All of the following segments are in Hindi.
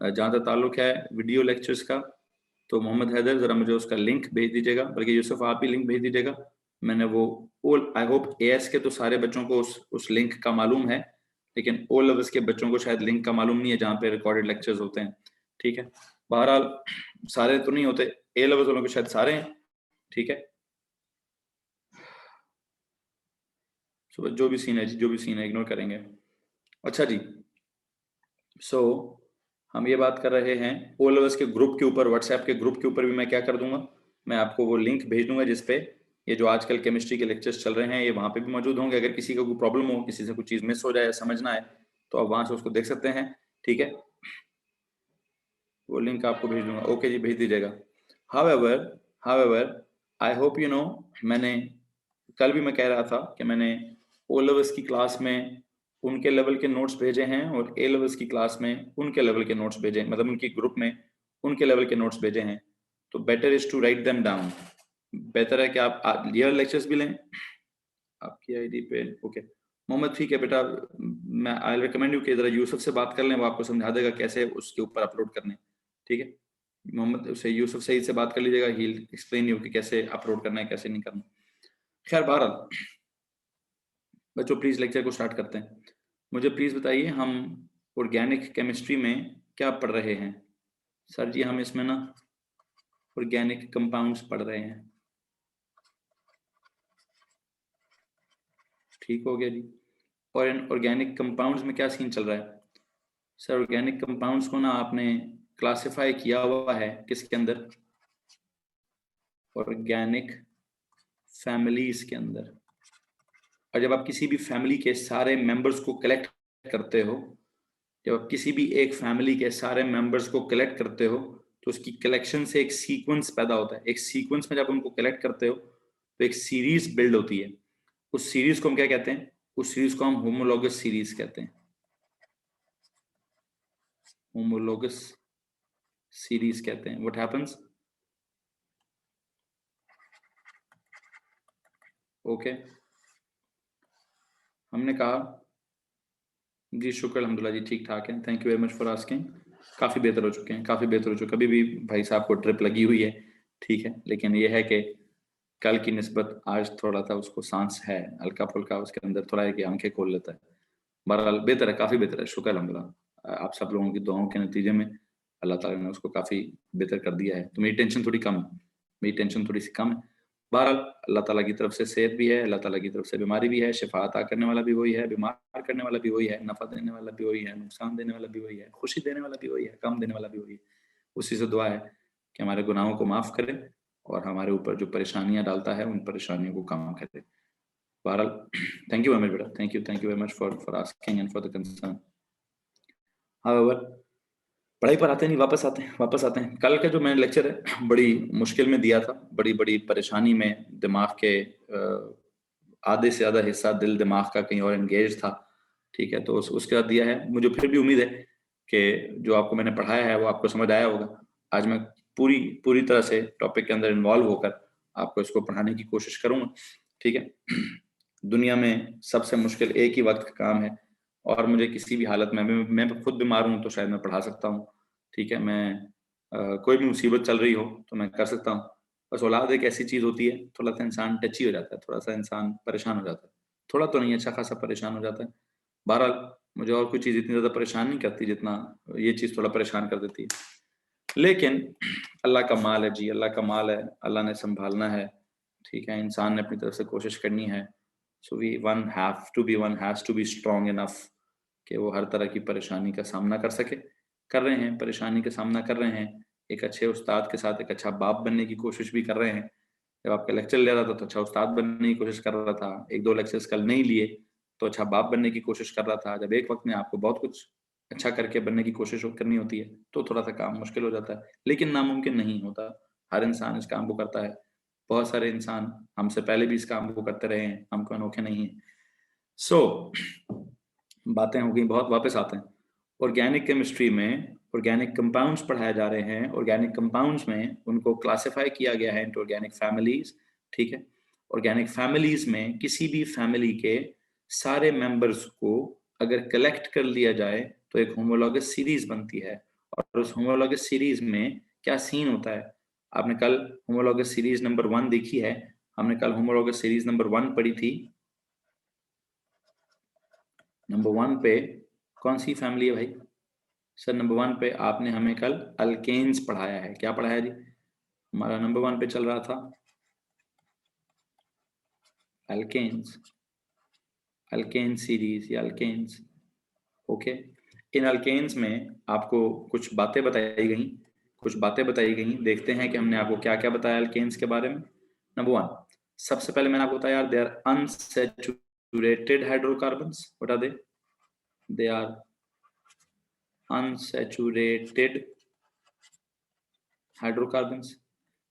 जहाँ तक ताल्लुक है वीडियो लेक्चर्स का, तो मोहम्मद हैदर जरा मुझे उसका लिंक भेज दीजिएगा, बल्कि यूसुफ आप भी लिंक भेज दीजिएगा। मैंने वो आई होप एएस के तो सारे बच्चों को उस लिंक का मालूम है, लेकिन ओ लेवल्स के बच्चों को शायद लिंक का मालूम नहीं है जहाँ पे रिकॉर्डेड लेक्चर्स होते हैं। ठीक है, बहरहाल सारे तो नहीं होते, ए लेवल्स वालों के शायद सारे हैं। ठीक है, जो भी सीन है जी, जो भी सीन है इग्नोर करेंगे। अच्छा जी, सो हम ये बात कर रहे हैं ओ लेवल्स के ग्रुप के ऊपर, व्हाट्सएप के ग्रुप के ऊपर भी मैं क्या कर दूंगा, मैं आपको वो लिंक भेज दूंगा जिसपे ये जो आजकल केमिस्ट्री के लेक्चर्स चल रहे हैं ये वहाँ पे भी मौजूद होंगे। अगर किसी का कोई प्रॉब्लम हो, किसी से कुछ चीज़ मिस हो जाए, समझना है, तो आप वहाँ से उसको देख सकते हैं। ठीक है, वो लिंक आपको भेज दूंगा। ओके जी, भेज दीजिएगा। However I hope you know, मैंने कल भी मैं कह रहा था कि मैंने ओ लेवल्स की क्लास में उनके लेवल के नोट्स भेजे हैं और ए लेवल्स की क्लास में उनके लेवल के नोट्स भेजे हैं, मतलब उनकी ग्रुप में उनके लेवल के नोट्स भेजे हैं। तो better is to write them down. बेहतर है कि आप रियल लेक्चर्स भी लें आपकी आईडी पे। ओके मोहम्मद, ठीक है बेटा, मैं आई रिकमेंड यू कि जरा यूसुफ से बात कर लें, वो आपको समझा देगा कैसे उसके ऊपर अपलोड करने। ठीक है मोहम्मद, उससे यूसुफ सईद से बात कर लीजिएगा, ही विल एक्सप्लेन यू कि कैसे अपलोड करना है, कैसे नहीं करना। खैर बहरहाल बच्चों, प्लीज लेक्चर को स्टार्ट करते हैं। मुझे प्लीज बताइए, हम ऑर्गेनिक केमिस्ट्री में क्या पढ़ रहे हैं? सर जी हम इसमें ना ऑर्गेनिक कंपाउंड्स पढ़ रहे हैं। ठीक हो गया जी। और इन ऑर्गेनिक कंपाउंड्स में क्या सीन चल रहा है? सर ऑर्गेनिक कंपाउंड्स को ना आपने क्लासिफाई किया हुआ है किसके अंदर? ऑर्गेनिक फैमिलीज के अंदर। और जब आप किसी भी फैमिली के सारे मेंबर्स को कलेक्ट करते हो, जब आप किसी भी एक फैमिली के सारे मेंबर्स को कलेक्ट करते हो, तो उसकी कलेक्शन से एक सीक्वेंस पैदा होता है। एक सीक्वेंस में जब उनको कलेक्ट करते हो तो एक सीरीज बिल्ड होती है। उस सीरीज को हम क्या कहते हैं? उस सीरीज को हम होमोलॉगस सीरीज कहते हैं। होमोलॉगस सीरीज कहते हैं। What happens? ओके, हमने कहा जी शुक्र अल्हम्दुलिल्लाह जी, ठीक ठाक है, thank you very much for asking. काफ़ी बेहतर हो चुके हैं, काफ़ी बेहतर हो चुके हैं। अभी भी भाई साहब को ट्रिप लगी हुई है, ठीक है, लेकिन ये है कि कल की निस्बत आज थोड़ा सा उसको सांस है, हल्का फुल्का उसके अंदर थोड़ा है कि आंखें खोल लेता है। बहरहाल बेहतर है, काफ़ी बेहतर है, शुक्र अल्हम्दुलिल्लाह। आप सब लोगों की दुआओं के नतीजे में अल्लाह ताला ने उसको काफ़ी बेहतर कर दिया है, तो मेरी टेंशन थोड़ी कम है, मेरी टेंशन थोड़ी सी कम है। बहरहाल अल्लाह ताला की तरफ से सेहत भी है, अल्लाह ताला की तरफ से बीमारी भी है, शिफा अता करने वाला भी वही है, बीमार करने वाला भी वही है, नफ़ा देने वाला भी वही है, नुकसान देने वाला भी वही है, खुशी देने वाला भी वही है, गम देने वाला भी वही है। उसी से दुआ है कि हमारे गुनाहों को माफ़ करे और हमारे ऊपर जो परेशानियाँ डालता है उन परेशानियों को कम करे। बहरहाल थैंक यू वेरी मच बेटा, thank you very much for asking and for the concern. However पढ़ाई पर आते नहीं, वापस आते हैं। कल का जो मैंने लेक्चर है बड़ी मुश्किल में दिया था, बड़ी बड़ी परेशानी में, दिमाग के आधे से ज़्यादा हिस्सा दिल दिमाग का कहीं और एंगेज था। ठीक है, तो उसके बाद दिया है। मुझे फिर भी उम्मीद है कि जो आपको मैंने पढ़ाया है वो आपको समझ आया होगा। आज मैं पूरी पूरी तरह से टॉपिक के अंदर इन्वॉल्व होकर आपको इसको पढ़ाने की कोशिश करूँगा। ठीक है, दुनिया में सबसे मुश्किल एक ही वक्त का काम है और मुझे किसी भी हालत में, मैं खुद बीमार हूँ तो शायद मैं पढ़ा सकता हूँ। ठीक है, मैं कोई भी मुसीबत चल रही हो तो मैं कर सकता हूँ। बस औलाद एक ऐसी चीज़ होती है, थोड़ा सा इंसान टची हो जाता है, थोड़ा सा इंसान परेशान हो जाता है, थोड़ा तो नहीं, अच्छा खासा परेशान हो जाता है। बहरहाल मुझे और कोई चीज़ इतनी ज़्यादा परेशान नहीं करती जितना ये चीज़ थोड़ा परेशान कर देती है। लेकिन अल्लाह का माल है जी, अल्लाह का माल है, अल्लाह ने संभालना है। ठीक है, इंसान ने अपनी तरफ से कोशिश करनी है। So one has to be strong enough कि वो हर तरह की परेशानी का सामना कर सके। कर रहे हैं, परेशानी का सामना कर रहे हैं। एक अच्छे उस्ताद के साथ एक अच्छा बाप बनने की कोशिश भी कर रहे हैं। जब आपका लेक्चर ले रहा था तो अच्छा उस्ताद बनने की कोशिश कर रहा था, 1-2 लेक्चर्स कल नहीं लिए तो अच्छा बाप बनने की कोशिश कर रहा था। जब एक वक्त में आपको बहुत कुछ अच्छा करके बनने की कोशिश करनी होती है तो थोड़ा सा काम मुश्किल हो जाता है, लेकिन नामुमकिन नहीं होता। हर इंसान इस काम को करता है। बहुत सारे इंसान हमसे पहले भी इस काम को करते रहे हैं, हम कोई अनोखे नहीं हैं। सो बातें हो गई बहुत, वापस आते हैं। ऑर्गेनिक केमिस्ट्री में ऑर्गेनिक कंपाउंड्स पढ़ाए जा रहे हैं। ऑर्गेनिक कंपाउंड्स में उनको क्लासिफाई किया गया है इनटू ऑर्गेनिक फैमिलीज। ठीक है, ऑर्गेनिक फैमिलीज में किसी भी फैमिली के सारे मेंबर्स को अगर कलेक्ट कर लिया जाए तो एक होमोलॉगस सीरीज बनती है और उस होमोलॉगस सीरीज में क्या सीन होता है। आपने कल होमोलॉगस सीरीज नंबर 1 देखी है, हमने कल होमोलॉगस सीरीज नंबर 1 पढ़ी थी। नंबर 1 पे कौन सी फैमिली है भाई? सर नंबर 1 पे आपने हमें कल अल्केन्स पढ़ाया है। क्या पढ़ाया जी? हमारा नंबर 1 पे चल रहा था अल्केन्स, अल्केन सीरीज या अल्केन्स। ओके, इन अल्केन्स में आपको कुछ बातें बताई गई, कुछ बातें बताई गई। देखते हैं कि हमने आपको क्या क्या बताया अल्केन्स के बारे में। नंबर 1, सबसे पहले मैंने आपको बताया यार, they are unsaturated hydrocarbons. What are they? They are unsaturated hydrocarbons.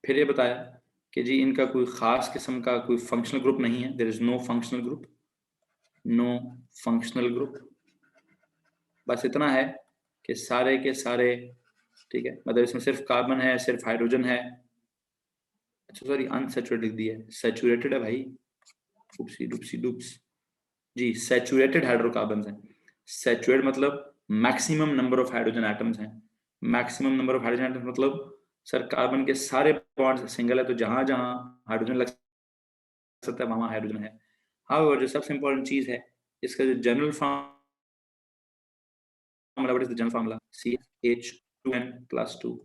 फिर ये बताया कि जी इनका कोई खास किस्म का कोई फंक्शनल ग्रुप नहीं है, there is no functional group, no functional group. बस इतना है कि सारे के सारे, ठीक है, मतलब इसमें सिर्फ कार्बन है, सिर्फ हाइड्रोजन है। अच्छा सॉरी, अनसैचुरेटेड लिख दिया है, सैचुरेटेड है भाई, डुप्सी डुप्सी डुप्स। जी सैचुरेटेड हाइड्रोकार्बन्स हैं। सैचुरेट मतलब maximum number of hydrogen atoms हैं। Maximum number of hydrogen atoms मतलब सर कार्बन के सारे बॉन्ड्स सिंगल है, तो जहां जहां हाइड्रोजन लग सकता है वहां हाइड्रोजन है। हाउएवर जो सबसे इंपॉर्टेंट चीज है, इसका जो general formula, what is the general formula? CH2n+2।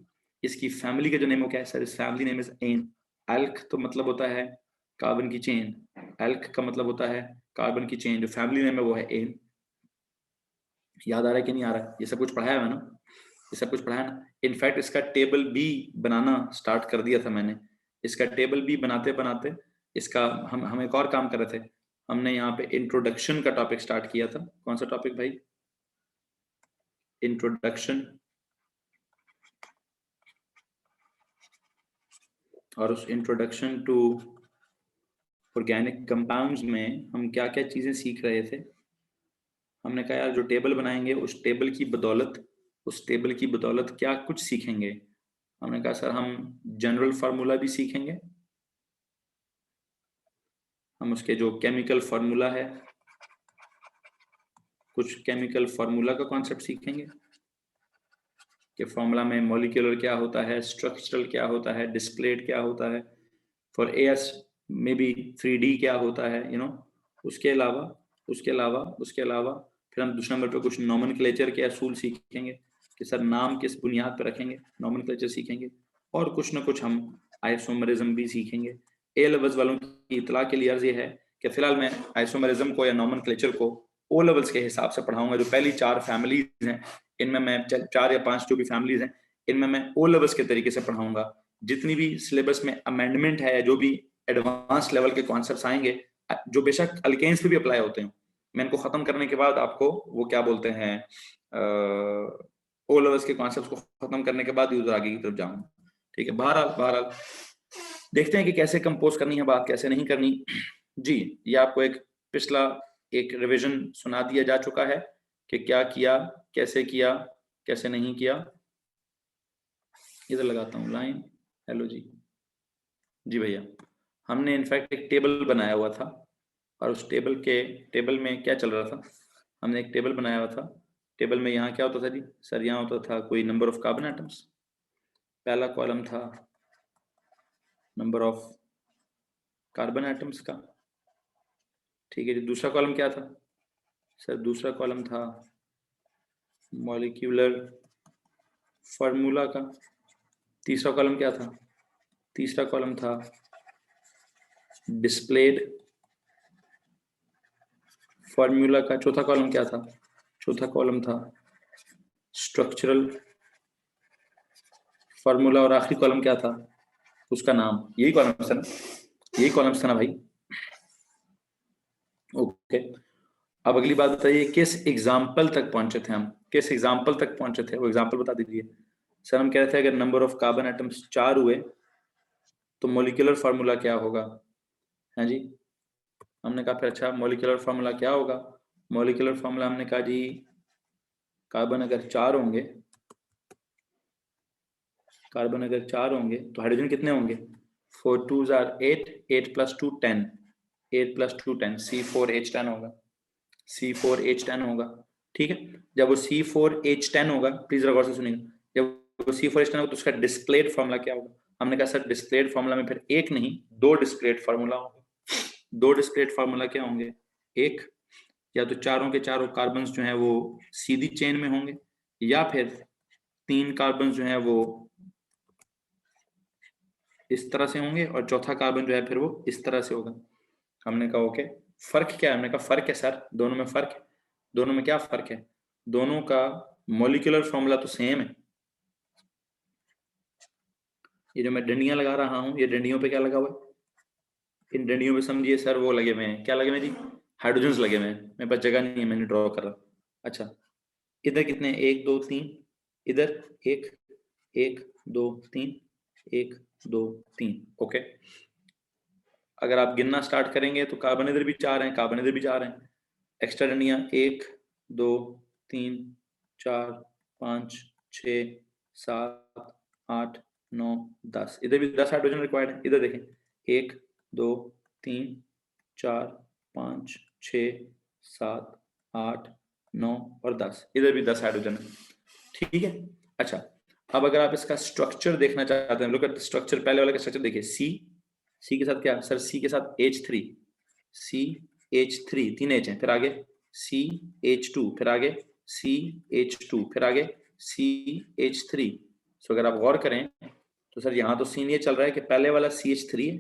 इसकी फैमिली का जो नेम हो क्या है सर? इस family name is an. Elk तो मतलब होता है कार्बन की चेन, एल्क का मतलब होता है कार्बन की चेन। जो फैमिली नेम है वो है एन। याद आ रहा है कि नहीं आ रहा है? ये सब कुछ पढ़ाया है ना, ये सब कुछ पढ़ाया ना। इनफैक्ट इसका टेबल बी बनाना स्टार्ट कर दिया था मैंने। इसका टेबल बी बनाते बनाते इसका हम एक और काम कर रहे थे। हमने यहाँ पे इंट्रोडक्शन का टॉपिक स्टार्ट किया था। कौन सा टॉपिक भाई? इंट्रोडक्शन। और उस इंट्रोडक्शन टू ऑर्गेनिक कंपाउंड्स में हम क्या क्या चीजें सीख रहे थे। हमने कहा यार जो टेबल बनाएंगे उस टेबल की बदौलत, उस टेबल की बदौलत क्या कुछ सीखेंगे। हमने कहा सर हम जनरल फार्मूला भी सीखेंगे, हम उसके जो केमिकल फार्मूला है, कुछ केमिकल फार्मूला का कॉन्सेप्ट सीखेंगे कि फार्मूला में मॉलिक्यूलर क्या होता है, स्ट्रक्चरल क्या होता है, डिस्प्लेड क्या होता है, for S may be 3D क्या होता है, यू नो। उसके अलावा उसके अलावा फिर हम दूसरे नंबर पे कुछ नॉमेनक्लेचर के असूल सीखेंगे कि सर नाम किस बुनियाद पर रखेंगे, नॉमेनक्लेचर सीखेंगे। और कुछ ना कुछ हम आइसोमरिज्म भी सीखेंगे। ए लेवल्स वालों की इतला के लिए अर्ज ये है कि फिलहाल मैं आइसोमरिज्म को या नॉमेनक्लेचर को ओ लेवल्स के हिसाब से पढ़ाऊंगा। जो पहली 4 फैमिलीज हैं इनमें मैं 4 या 5 जो भी फैमिलीज हैं इनमें मैं ओ लेवल्स के तरीके से पढ़ाऊंगा। जितनी भी सिलेबस में अमेंडमेंट है, जो भी एडवांस लेवल के कॉन्सेप्ट्स आएंगे, जो बेशक अल्केन्स पे भी अप्लाई होते हैं, मैं इनको खत्म करने के बाद आपको वो क्या बोलते हैं ओ लेवल्स के कॉन्सेप्ट्स को खत्म करने के बाद उधर आगे की तरफ जाऊंगा। ठीक है, बहरहाल देखते हैं कि कैसे कंपोज करनी है बात, कैसे नहीं करनी। जी ये आपको एक पिछला एक रिवीजन सुना दिया जा चुका है कि क्या किया, कैसे नहीं किया। इधर लगाता हूँ लाइन। हेलो जी भैया, हमने इनफैक्ट एक टेबल बनाया हुआ था और उस टेबल में क्या चल रहा था, हमने एक टेबल बनाया हुआ था। टेबल में यहाँ क्या होता था जी सर? यहाँ होता था कोई नंबर ऑफ कार्बन एटम्स, पहला कॉलम था नंबर ऑफ कार्बन एटम्स का, ठीक है जी। दूसरा कॉलम क्या था सर? दूसरा कॉलम था मॉलिक्यूलर फार्मूला का। तीसरा कॉलम क्या था? तीसरा कॉलम था डिस्प्लेड फार्मूला का। चौथा कॉलम क्या था? चौथा कॉलम था स्ट्रक्चरल फार्मूला। और आखिरी कॉलम क्या था? उसका नाम। यही कॉलम था ना, यही कॉलम था ना भाई? ओके, अब अगली बात बताइए, किस एग्जाम्पल तक पहुंचे थे हम? किस एग्जाम्पल तक पहुंचे थे, वो एग्जाम्पल बता दीजिए सर। हम कह रहे थे अगर नंबर ऑफ कार्बन एटम्स 4 हुए तो मॉलिक्यूलर फार्मूला क्या होगा? है जी, हमने कहा फिर अच्छा मॉलिक्यूलर फार्मूला क्या होगा? मॉलिक्यूलर फार्मूला हमने कहा जी कार्बन अगर 4 होंगे, कार्बन अगर 4 होंगे तो हाइड्रोजन कितने होंगे? 4 2s are 8, 8 + 2 10, 8 + 2 10, C4H10 होगा, C4H10 होगा। ठीक है, जब वो C4H10 होगा, प्लीज गौर से सुनिएगा, C4H10 होगा तो उसका डिस्प्लेड फार्मूला क्या होगा? हमने कहा सर डिस्प्लेड फार्मूला में फिर एक नहीं 2 डिस्प्लेड फार्मूला होंगे। 2 डिस्प्लेड फार्मूला क्या होंगे? एक या तो चारों के चारों कार्बन जो है वो सीधी चेन में होंगे, या फिर 3 कार्बन जो है वो इस तरह से होंगे और चौथा कार्बन जो है फिर वो इस तरह से होगा। हमने कहा ओके, फर्क क्या है? हमने कहा फर्क है सर, दोनों में फर्क है। दोनों में क्या फर्क है? दोनों का मॉलिक्यूलर फॉर्मूला तो सेम है। ये जो मैं डंडियां लगा रहा हूं, ये डंडियों पे क्या लगा हुआ है? इन डंडियों पे समझिए सर वो लगे हुए हैं, क्या लगे हुए हैं जी? हाइड्रोजन्स लगे हुए हैं। मेरे पास जगह नहीं है, मैंने ड्रॉ कर रहा। अच्छा, इधर कितने? 1 2 3, इधर 1 1 2 3 1 2 3। ओके, अगर आप गिनना स्टार्ट करेंगे तो कार्बन इधर भी 4 हैं, कार्बन इधर भी 4 हैं। एक्स्ट्रा डंडियां 1 2 3 4 5 6 7 8 9 10, इधर भी 10 हाइड्रोजन रिक्वायर्ड है। इधर देखें 1 2 3 4 5 6 7 8 9 और 10, इधर भी 10 हाइड्रोजन है। ठीक है, अच्छा अब अगर आप इसका स्ट्रक्चर देखना चाहते हैं, लुक एट द स्ट्रक्चर। पहले वाले का स्ट्रक्चर देखिए, सी के साथ क्या सर? सी के साथ H3, CH3 3 H है, फिर आगे CH2, फिर आगे CH2, फिर आगे CH3। सो अगर आप गौर करें तो सर यहाँ तो सीन ये चल रहा है कि पहले वाला CH3 है,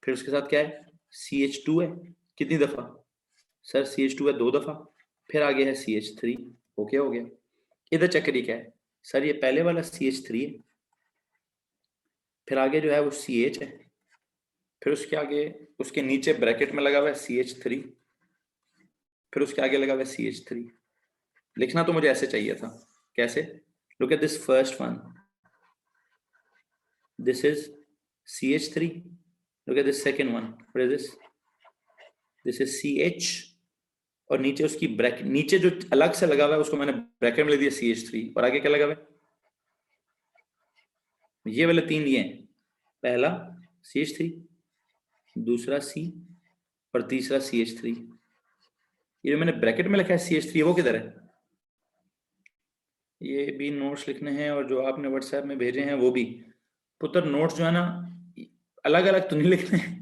फिर उसके साथ क्या है? CH2 है। कितनी दफा सर? CH2 है 2 दफा, फिर आगे है CH3। ओके हो गया। इधर चेक करिए क्या है सर? ये पहले वाला CH3 है, फिर आगे जो है वो CH है, फिर उसके आगे उसके नीचे ब्रैकेट में लगा हुआ है CH3, फिर उसके आगे लगा हुआ है CH3। लिखना तो मुझे ऐसे चाहिए था। कैसे? Look at this first one, this is CH3। Look at this second one, what is this? This is CH, और नीचे उसकी ब्रैकेट, नीचे जो अलग से लगा हुआ है उसको मैंने ब्रैकेट में लिख दिया CH3, और आगे क्या लगा हुआ है? ये वाले 3 ये हैं, पहला CH3, दूसरा C, और तीसरा CH3। ये जो मैंने ब्रैकेट में लिखा है CH3 वो किधर है? ये भी नोट्स लिखने हैं, और जो आपने व्हाट्सएप में भेजे हैं वो भी। पुत्र नोट्स जो है ना अलग अलग तो नहीं लिखने हैं,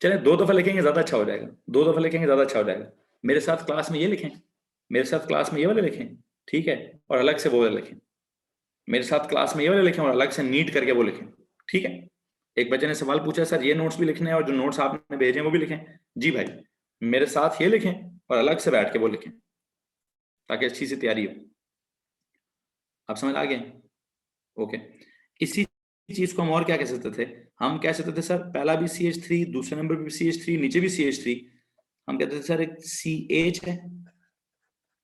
चले 2 दफा लिखेंगे ज्यादा अच्छा हो जाएगा। 2 दफा लिखेंगे ज्यादा अच्छा हो जाएगा। मेरे साथ क्लास में ये लिखें, मेरे साथ क्लास में ये वाले लिखें, ठीक है, और अलग से वो वाले लिखें। मेरे साथ क्लास में ये वाले लिखें और अलग से नीट करके वो लिखें, ठीक है। एक बच्चे ने सवाल पूछा सर ये नोट्स भी लिखने हैं और जो नोट्स आपने भेजे हैं वो भी लिखें। जी भाई, मेरे साथ ये लिखें और अलग से बैठ के वो लिखें, ताकि अच्छी सी तैयारी हो। आप समझ आ गए? ओके, इसी चीज को हम और क्या कह सकते थे? हम कह सकते थे सर पहला भी CH3, दूसरे नंबर पे भी CH3, नीचे भी CH3। हम कहते थे सर एक CH है,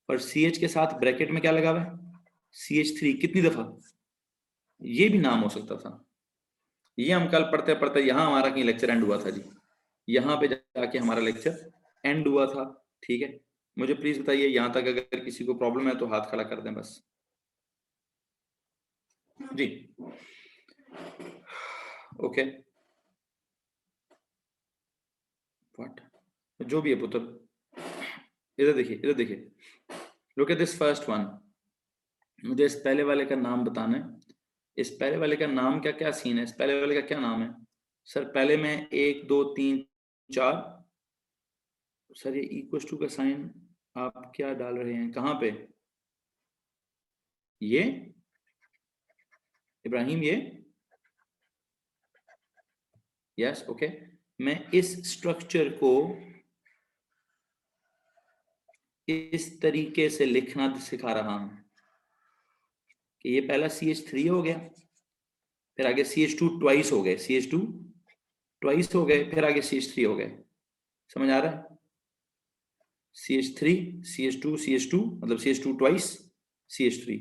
और CH के साथ ब्रैकेट में क्या लगा हुआ है? CH3। कितनी दफा? ये भी नाम हो सकता था। ये हम कल पढ़ते पढ़ते यहाँ हमारा कहीं लेक्चर एंड हुआ था जी, यहाँ पे जाके हमारा लेक्चर एंड हुआ था। ठीक है, मुझे प्लीज बताइए यहाँ तक अगर किसी को प्रॉब्लम है तो हाथ खड़ा कर दें बस जी। ओके, व्हाट, जो भी है पुत्र, इधर देखिए, इधर देखिए, look at this first one. मुझे इस पहले वाले का नाम बताना है। इस पहले वाले का नाम क्या, क्या सीन है? इस पहले वाले का क्या नाम है सर? पहले में 1 2 3 4। सर ये इक्वल टू का साइन आप क्या डाल रहे हैं? कहाँ पे? ये इब्राहिम, ये यस ओके। मैं इस स्ट्रक्चर को इस तरीके से लिखना सिखा रहा हूं कि ये पहला CH3 हो गया, फिर आगे CH2 ट्वाइस हो गए, CH2 ट्वाइस हो गए, फिर आगे CH3 हो गए। समझ आ रहा है? CH3 CH2 CH2 मतलब CH2 ट्वाइस CH3।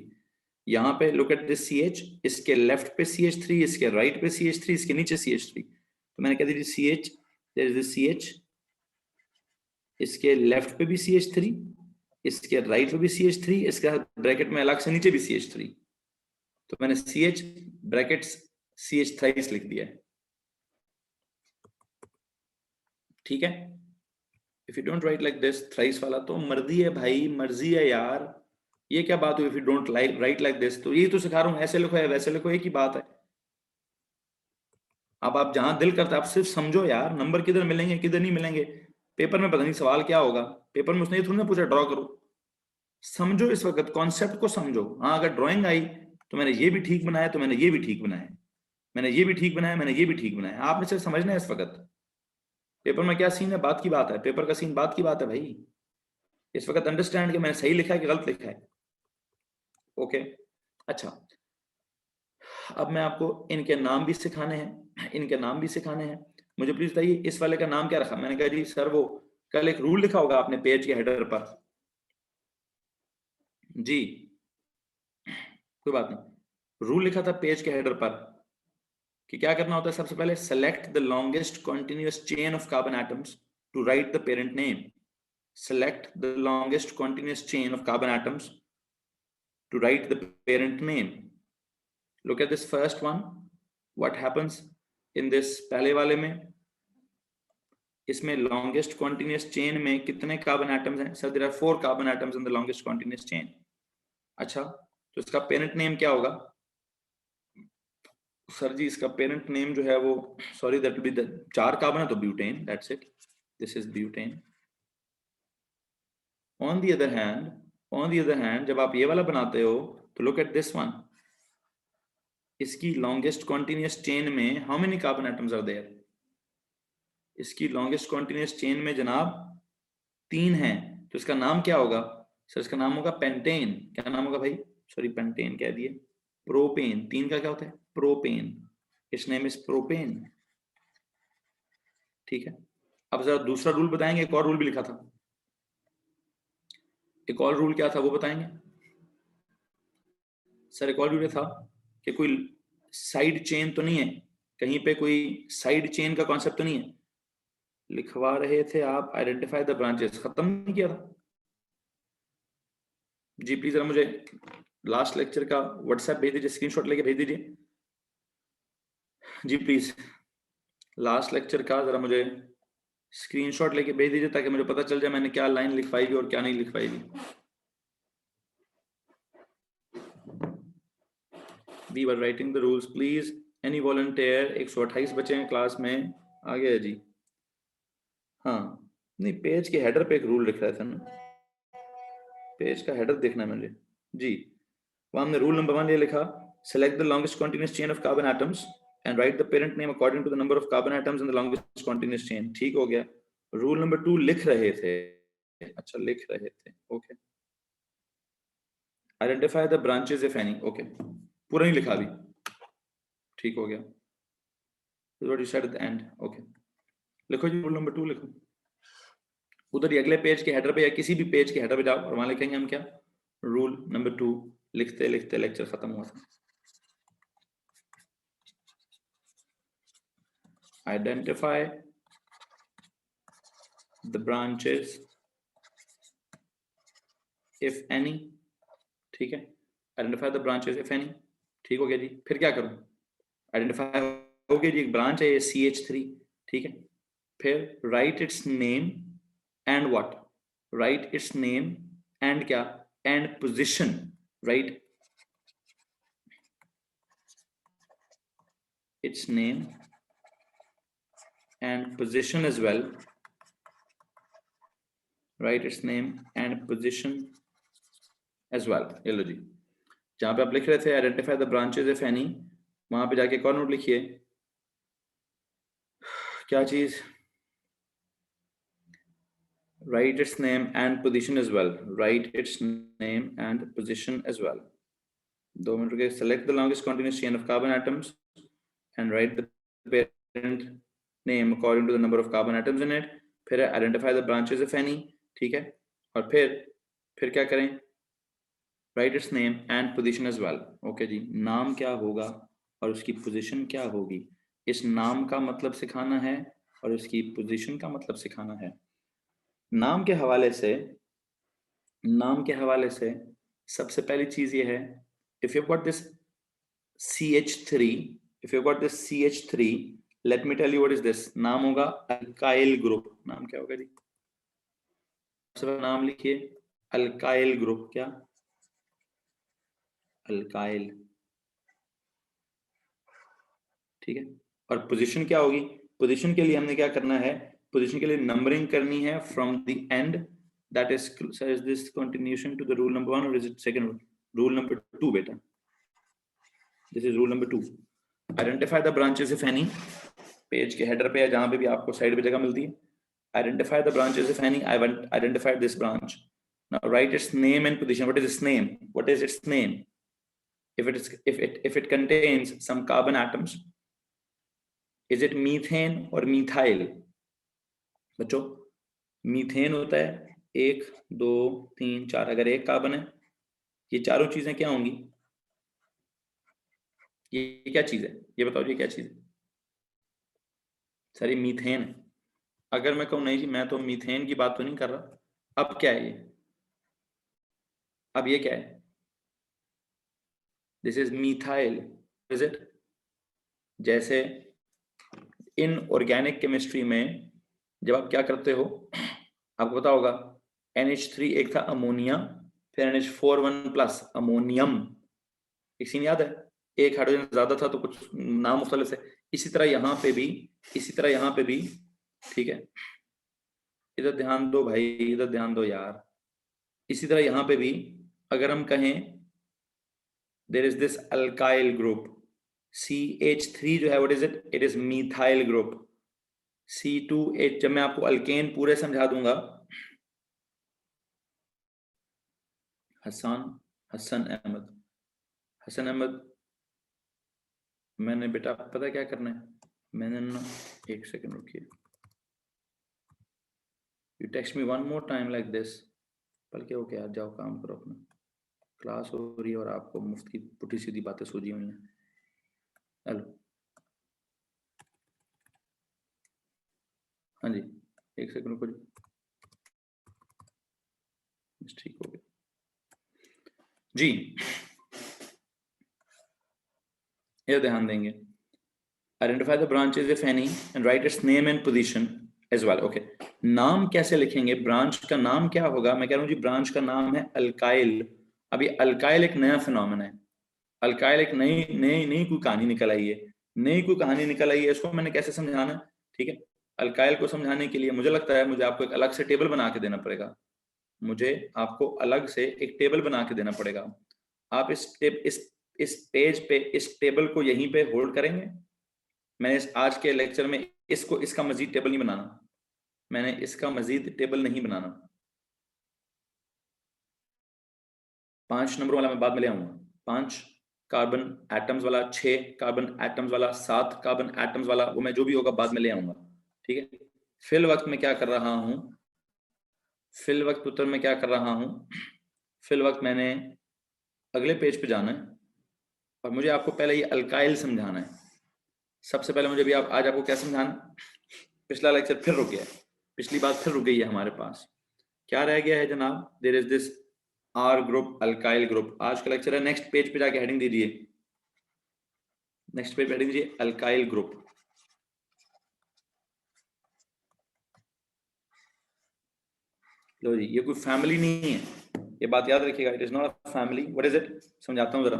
यहाँ पे लुक एट दिस CH, इसके लेफ्ट पे CH3, इसके राइट पे CH3, इसके नीचे CH3। तो मैंने कह दी CH, there is this CH, इसके लेफ्ट पे भी CH3, इसके राइट पे भी CH3, इसके ब्रैकेट में अलग से नीचे भी CH3। तो मैंने CH ब्रैकेट्स CH थ्राइस लिख दिया है, ठीक है। If you don't write like this thrice वाला तो मर्जी है भाई, मर्जी है यार, ये क्या बात हुई? If you don't like right like this, तो यही तो सिखा रहा हूँ, ऐसे लिखो या वैसे लिखो, एक ही बात है। अब आप जहां दिल करता है आप सिर्फ समझो यार, नंबर किधर मिलेंगे किधर नहीं मिलेंगे, पेपर में पता नहीं सवाल क्या होगा, पेपर में उसने ये थोड़ी ना पूछा ड्रॉ करो। समझो इस वक्त कॉन्सेप्ट को समझो। हाँ, अगर ड्राइंग आई तो मैंने ये भी ठीक बनाया, तो मैंने ये भी ठीक बनाया, मैंने ये भी ठीक बनाया, मैंने ये भी ठीक बनाया, आपने सिर्फ समझना है इस वक्त। पेपर में क्या सीन है, बात की बात है, पेपर का सीन बात की बात है भाई। इस वक्त अंडरस्टैंड कि मैंने सही लिखा है कि गलत लिखा है। ओके, अच्छा, अब मैं आपको इनके नाम भी सिखाने हैं, इनके नाम भी सिखाने हैं। मुझे प्लीज बताइए इस वाले का नाम क्या रखा? मैंने कहा जी सर वो कल एक रूल लिखा होगा आपने पेज के हेडर पर। जी, कोई बात नहीं, रूल लिखा था पेज के हेडर पर कि क्या करना होता है। सबसे पहले select the longest continuous chain of carbon atoms to write the parent name. Select the longest continuous chain of carbon atoms to write the parent name. Look at this first one. What happens in this पहले वाले में? इसमें longest continuous chain में कितने carbon atoms हैं? Sir, there are 4 carbon atoms in the longest continuous chain. अच्छा, तो इसका parent name क्या होगा? सर जी इसका parent name जो है वो, sorry, that will be the 4 carbon है तो butane. That's it. This is butane. On the other hand, जब आप ये वाला बनाते हो तो look at this one. इसकी लॉन्गेस्ट कॉन्टिन्यूअस चेन में how many carbon atoms are there? इसकी लॉन्गेस्ट कॉन्टिन्यूअस चेन में जनाब 3 हैं, तो इसका नाम क्या होगा? सर इसका नाम होगा पेंटेन। क्या नाम होगा भाई? सॉरी पेंटेन कह दिए, प्रोपेन। 3 का क्या होता है? प्रोपेन। इस नेम इज प्रोपेन। ठीक है, अब जरा दूसरा रूल बताएंगे। एक और रूल भी लिखा था, एक और रूल क्या था वो बताएंगे? सर एक और रूल था कि कोई साइड चेन तो नहीं है, कहीं पे कोई साइड चेन का कॉन्सेप्ट तो नहीं है। लिखवा रहे थे आप आइडेंटिफाई द ब्रांचेस, खत्म नहीं किया था जी। प्लीज जरा मुझे लास्ट लेक्चर का व्हाट्सएप भेज दीजिए, स्क्रीनशॉट लेके भेज दीजिए जी प्लीज। लास्ट लेक्चर का जरा मुझे स्क्रीनशॉट लेके भेज दीजिए ताकि मुझे पता चल जाए मैंने क्या लाइन लिखवाई भी और क्या नहीं लिखवाई भी। We were writing the rules please any volunteer. 128 बच्चे हैं क्लास में, आ गया जी। हाँ, नहीं पेज के हेडर पे एक रूल लिख रहा था ना, पेज का हेडर देखना है मुझे जी। वहां हमने रूल नंबर 1 ये लिखा, select the longest continuous chain of carbon atoms and write the parent name according to the number of carbon atoms in the longest continuous chain। ठीक हो गया। रूल नंबर 2 लिख रहे थे, अच्छा लिख रहे थे, okay. Identify the branches if any, okay, पूरा नहीं लिखा अभी, ठीक हो गया। What you said at the end, okay. लिखो जी रूल नंबर 2 लिखो, उधर ही अगले पेज के हेडर पे या किसी भी पेज के हेडर पे जाओ और वहां लिखेंगे हम क्या, रूल नंबर 2। लिखते लिखते लेक्चर खत्म हुआ था। Identify the branches if any, ठीक है, identify the branches if any, ठीक हो गया जी। फिर क्या करूं? आइडेंटिफाई हो गया जी, एक ब्रांच है ये CH3, ठीक है। फिर write its name and what, write its name and क्या, and position, write its name and position as well, write its name and position as well. ये लो जी, जहां पे आप लिख रहे थे identify the branches if any, वहां पे जाके एक और नोट लिखिए, क्या चीज, write its name and position as well, write its name and position as well। 2 minute रुके। select the longest continuous chain of carbon atoms and write the parent name according to the number of carbon atoms in it। फिर identify the branches if any, ठीक है। और फिर क्या करें, write its name and position as well, okay जी। नाम क्या होगा और उसकी पोजीशन क्या होगी, इस नाम का मतलब सिखाना है और इसकी पोजीशन का मतलब सिखाना है। नाम के हवाले से सबसे पहली चीज ये है, if you got this CH3, if you got this CH3, let me tell you what is this. नाम होगा अल्काइल ग्रुप। नाम क्या होगा जी? सबसे पहले नाम लिखिए, अल्काइल ग्रुप। क्या? अल्काइल, ठीक है। और पोजीशन क्या होगी? पोजीशन के लिए हमने क्या करना है? पोजीशन के लिए नंबरिंग करनी है from the end, that is this continuation to the rule number 1 और is it second rule? Rule number 2 बेटा, this is rule number 2। Identify the branches if any, page के हेडर पे या जहां पे भी आपको साइड पे जगह मिलती है, identify the branches if any, I identified this branch, now right its name and position. What is it's name? What is it's name? if it contains some carbon atoms, is it methane or methyl? बच्चों, मीथेन होता है 1 2 3 4, अगर एक कार्बन है, ये चारों चीजें क्या होंगी? ये क्या चीज है? ये बताओ, ये क्या चीज है? सर ये मीथेन है। अगर मैं कहूं नहीं जी मैं तो मीथेन की बात तो नहीं कर रहा, अब क्या है ये? अब ये क्या है? This is methyl, is it? जैसे इन ऑर्गेनिक केमिस्ट्री में जब आप क्या करते हो, आपको पता होगा NH3 एक था अमोनिया, फिर NH4 1 प्लस अमोनियम, एक सीन याद है? एक हाइड्रोजन ज्यादा था तो कुछ नाम मुख्तलिफ है। इसी तरह यहाँ पे भी, इसी तरह यहाँ पे भी, ठीक है, इधर ध्यान दो भाई, इधर ध्यान दो यार। इसी तरह यहाँ पे भी अगर हम कहें there is this alkyl group CH3 जो है what is it? It is methyl group. C2H, जब मैं आपको अल्केन पूरे समझा दूंगा, हसन हसन अहमद, हसन अहमद, मैंने बेटा पता क्या करना है? मैंने ना, एक सेकंड रुकिए, you text me one more time like this, बल्कि हो क्या, जाओ काम करो अपना, क्लास हो रही है और आपको मुफ्त की पुठी सीधी बातें सूझी हुई हैं। हेलो, हाँ जी, एक सेकंड रुको जी, ठीक हो गया जी। ये ध्यान देंगे, identify the branches if any and write its name and position as well. Okay, नाम कैसे लिखेंगे? ब्रांच का नाम क्या होगा? मैं कह रहा हूँ जी ब्रांच का नाम है अल्काइल। अभी अल्काइल एक नया फिनोमेना है, अल्काइल एक नई नई नई कोई कहानी निकल आई है, नई कोई कहानी निकल आई है, इसको मैंने कैसे समझाना है? ठीक है, अल्काइल को समझाने के लिए मुझे लगता है मुझे आपको एक अलग से टेबल बना के देना पड़ेगा, मुझे आपको अलग से एक टेबल बना के देना पड़ेगा। आप इस पेज पे इस टेबल को यहीं पे होल्ड करेंगे। मैंने आज के लेक्चर में इसको, इसका मजीद टेबल नहीं बनाना, मैंने इसका मजीद टेबल नहीं बनाना। 5 नंबरों वाला मैं बाद में ले आऊंगा, 5 कार्बन एटम्स वाला, 6 कार्बन एटम्स वाला, 7 कार्बन एटम्स वाला, वो मैं जो भी होगा बाद में ले आऊंगा, ठीक है। फिल वक्त मैं क्या कर रहा हूं? फिल वक्त पुत्र मैं क्या कर रहा हूं? फिल वक्त मैंने अगले पेज पे जाना है और मुझे आपको पहले ये अल्काइल समझाना है। सबसे पहले मुझे भी आज आपको क्या समझाना? पिछला लेक्चर फिर रुक गया है, पिछली बात फिर रुक गई है हमारे पास। क्या रह गया है जनाब? There is this R group, alkyl group. आज का लेक्चर है, नेक्स्ट पेज पे जाके हेडिंग दीजिए, नेक्स्ट पेज पे हेडिंग दीजिए अल्काइल ग्रुप। लो जी, ये कोई फैमिली नहीं है, ये बात याद रखिएगा, it is not a family. What is it? समझाता हूं जरा,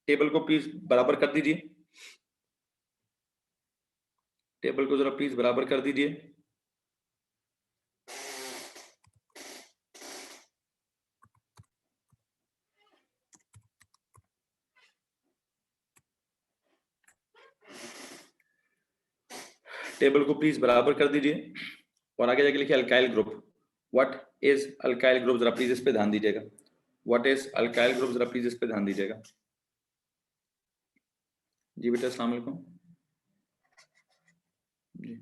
टेबल को प्लीज बराबर कर दीजिए, टेबल को जरा प्लीज बराबर कर दीजिए। टेबल को प्लीज बराबर कर दीजिए और आगे जाके लिखिए alkyl group. What is alkyl group? जरा प्लीज इस पे ध्यान दीजिएगा, व्हाट इज अल्काइल ग्रुप? जरा प्लीज इस पे ध्यान दीजिएगा। जी बेटा, अस्सलाम वालेकुम जी।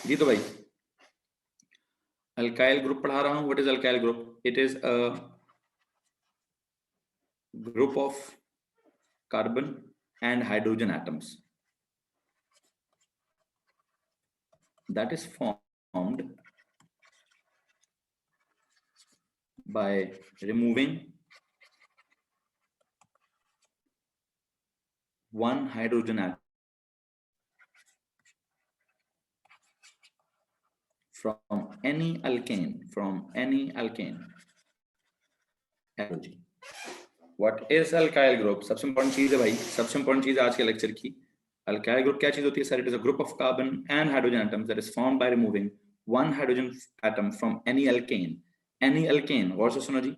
जी तो भाई अल्काइल ग्रुप पढ़ा रहा हूं. What is alkyl group? It is a group of carbon and hydrogen atoms that is formed by removing one hydrogen atom from any alkane energy. What is alkyl group? सबसे इंपॉर्टेंट चीज है भाई, सबसे इंपॉर्टेंट चीज है आज के लेक्चर की. अल्काइल ग्रुप क्या चीज होती है sir? It is a group of carbon and hydrogen atoms that is formed by removing one hydrogen atom from any alkane. Any alkane, गौर से सुनो जी.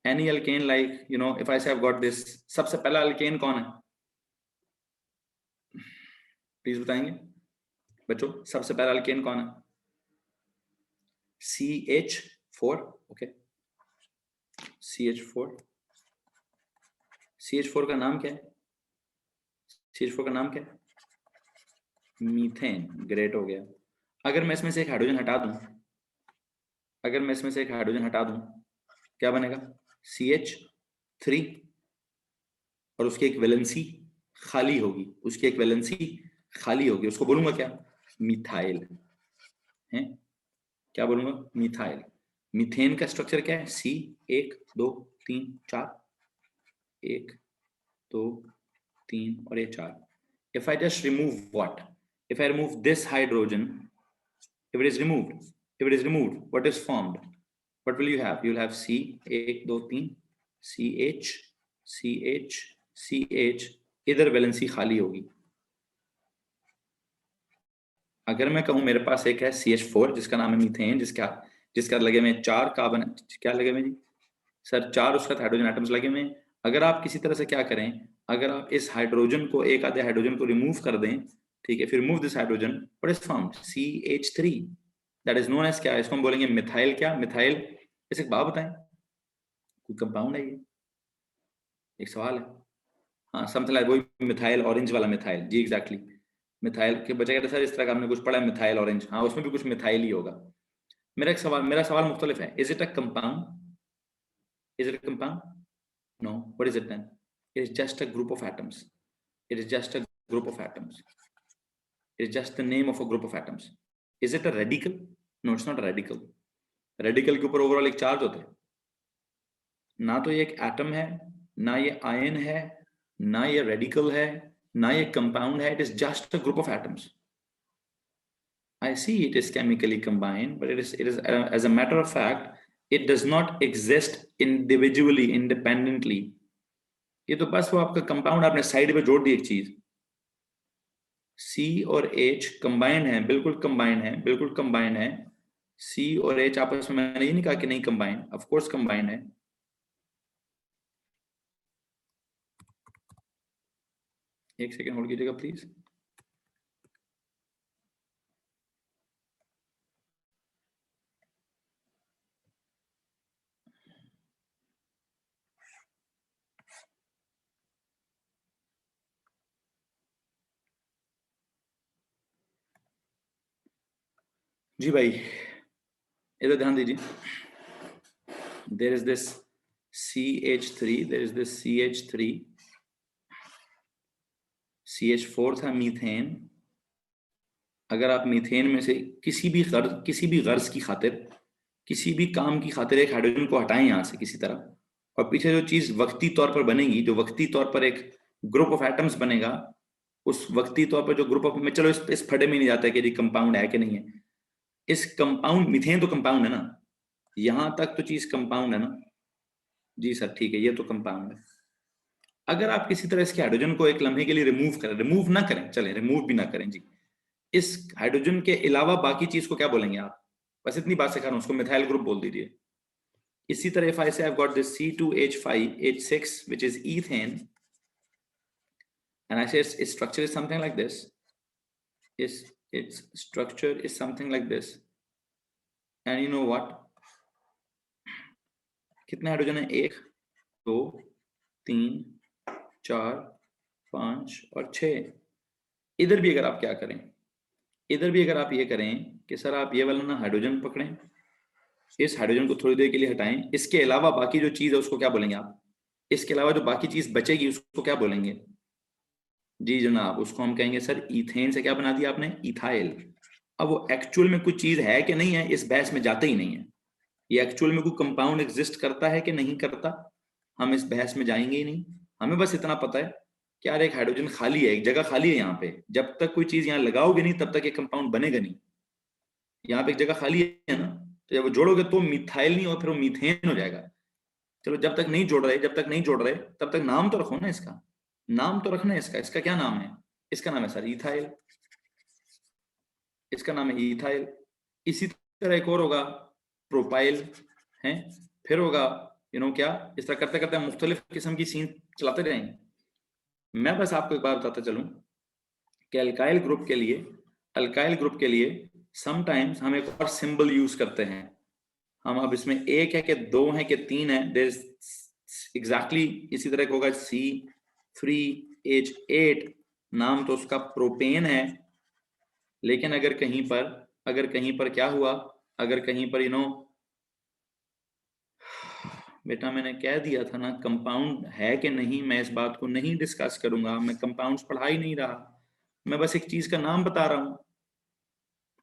Any alkane, like you know, if I say have got this, सबसे पहला अल्केन कौन है? प्लीज बताएंगे बच्चों, सबसे पहला अल्केन कौन है? CH4. Okay, CH4. CH4 का नाम क्या है? CH4 का नाम क्या है? मीथेन. ग्रेट, हो गया. अगर मैं इसमें से एक हाइड्रोजन हटा दूं, क्या बनेगा? CH3. और उसकी एक वैलेंसी खाली होगी, उसको बोलूंगा क्या? मिथाइल. है, क्या बोलूंगा? मिथाइल. मीथेन का स्ट्रक्चर क्या है? C 1 2 3 4, 1 2 3 और ये 4. If I just remove what? If I remove this hydrogen, if it is removed, what is formed? What will you have? You will have C 1 2 3 CH CH CH. इधर वैलेंसी खाली होगी. अगर मैं कहूं मेरे पास एक है CH4 जिसका नाम है मीथेन, जिसका लगे में 4 कार्बन, क्या लगे में जी सर? 4 उसका हाइड्रोजन एटम्स लगे में. अगर आप किसी तरह से क्या करें, अगर आप इस हाइड्रोजन को, एक आधे हाइड्रोजन को रिमूव कर दें, ठीक है, फिर remove this hydrogen, what is found? CH3. That is known as क्या? इसको हम बोलेंगे मिथाइल. क्या? मिथाइल. इसे एक बात बताएं, कोई कंपाउंड है ये? एक सवाल है. हाँ, समथिंग लाइक वही मिथाइल, ऑरेंज वाला मिथाइल. जी एग्जैक्टली. मिथाइल के बजाय कहते सर इस तरह का हमने कुछ पढ़ा है मिथाइल ऑरेंज. हाँ, उसमें भी कुछ मिथाइल ही होगा. मेरा सवाल मुख्तलिफ है. Is it a compound? No. What is it then? It is just a group of atoms. It is just a group of atoms. It is just the name of a group of atoms. Is it a radical? No, it's not a radical. Radical के ऊपर ओवरऑल एक चार्ज होता है. ना तो ये एक एटम है, ना ये आयन है, ना ये रेडिकल है, ना ये कंपाउंड है. It is just a group of atoms. I see it is chemically combined, but it is as a matter of fact, it does not exist individually, independently. ये तो बस वो आपका कंपाउंड आपने साइड पे जोड़ दी एक चीज. C और H कंबाइंड है, बिल्कुल कंबाइंड है. C और H आपस में, मैंने ये नहीं कहा कि नहीं कंबाइंड, ऑफ कोर्स कंबाइंड है. एक सेकेंड होल्ड कीजिएगा प्लीज. जी भाई, इधर ध्यान दीजिए. There is this CH3, there is this CH3. CH4 था मीथेन. अगर आप मीथेन में से किसी भी गर्ज की खातिर, किसी भी काम की खातिर एक हाइड्रोजन को हटाएं यहां से किसी तरह, और पीछे जो चीज वक्ती तौर पर बनेगी, जो वक्ती तौर पर एक ग्रुप ऑफ एटम्स बनेगा, उस वक्ती तौर पर जो ग्रुप ऑफ, में चलो इस फटे में नहीं जाता है कि जी कंपाउंड है कि नहीं है. इस कंपाउंड, मीथेन तो कंपाउंड है ना, यहां तक तो चीज कंपाउंड है ना. जी सर ठीक है, ये तो कंपाउंड है. अगर आप किसी तरह इसके हाइड्रोजन को एक लम्हे के लिए रिमूव ना करें, चले रिमूव भी ना करें जी, इस हाइड्रोजन के अलावा बाकी चीज को क्या बोलेंगे आप? बस इतनी बात सिखा रहा हूं, उसको मिथाइल ग्रुप बोल दीजिए. इसी तरह if I say I've got this C2H5H6 which is ethane, and I say its structure is something like this, its structure is something like this, and you know what, कितने हाइड्रोजन है? 1 2 3 4 5 और 6. इधर भी अगर आप क्या करें, इधर भी अगर आप ये करें कि सर आप ये वाला ना हाइड्रोजन पकड़ें, इस हाइड्रोजन को थोड़ी देर के लिए हटाएं, इसके अलावा बाकी जो चीज है उसको क्या बोलेंगे आप? इसके अलावा जो बाकी चीज बचेगी उसको क्या बोलेंगे? जी जनाब, उसको हम कहेंगे सर इथेन से क्या बना दिया आपने? इथाइल। अब वो एक्चुअल में कुछ चीज है कि नहीं है, इस बहस में जाते ही नहीं है। ये एक्चुअल में कोई कंपाउंड एग्जिस्ट करता है कि नहीं करता, हम इस बहस में जाएंगे ही नहीं। हमें बस इतना पता है कि यार एक हाइड्रोजन खाली है, एक जगह खाली है यहाँ पे, जब तक कोई चीज यहाँ लगाओगे नहीं तब तक ये कंपाउंड बनेगा नहीं। यहाँ पे एक जगह खाली है ना, तो जब वो जोड़ोगे तो मिथाइल नहीं और फिर वो मीथेन हो जाएगा। चलो जब तक नहीं जोड़ रहे, जब तक नहीं जोड़ रहे तब तक नाम तो रखो ना इसका, नाम तो रखना है इसका। इसका क्या नाम है? इसका नाम है सर इथाइल, इसका नाम है इथाइल। इसी तरह एक और होगा प्रोपाइल है, फिर होगा क्या, इस तरह करते करते हम मुख्तलिफ किस्म की सीन चलाते रहेंगे। मैं बस आपको एक बात बताता चलूं कि अल्काइल ग्रुप के लिए, अल्काइल ग्रुप के लिए समटाइम्स हम एक और सिंबल यूज करते हैं। हम अब इसमें एक है कि दो है कि तीन है, एग्जैक्टली इसी तरह का होगा C3H8, नाम तो उसका प्रोपेन है, लेकिन अगर कहीं पर क्या हुआ, अगर कहीं पर बेटा मैंने कह दिया था ना कंपाउंड है कि नहीं, मैं इस बात को नहीं डिस्कस करूंगा, मैं कंपाउंड्स पढ़ा ही नहीं रहा, मैं बस एक चीज का नाम बता रहा हूं।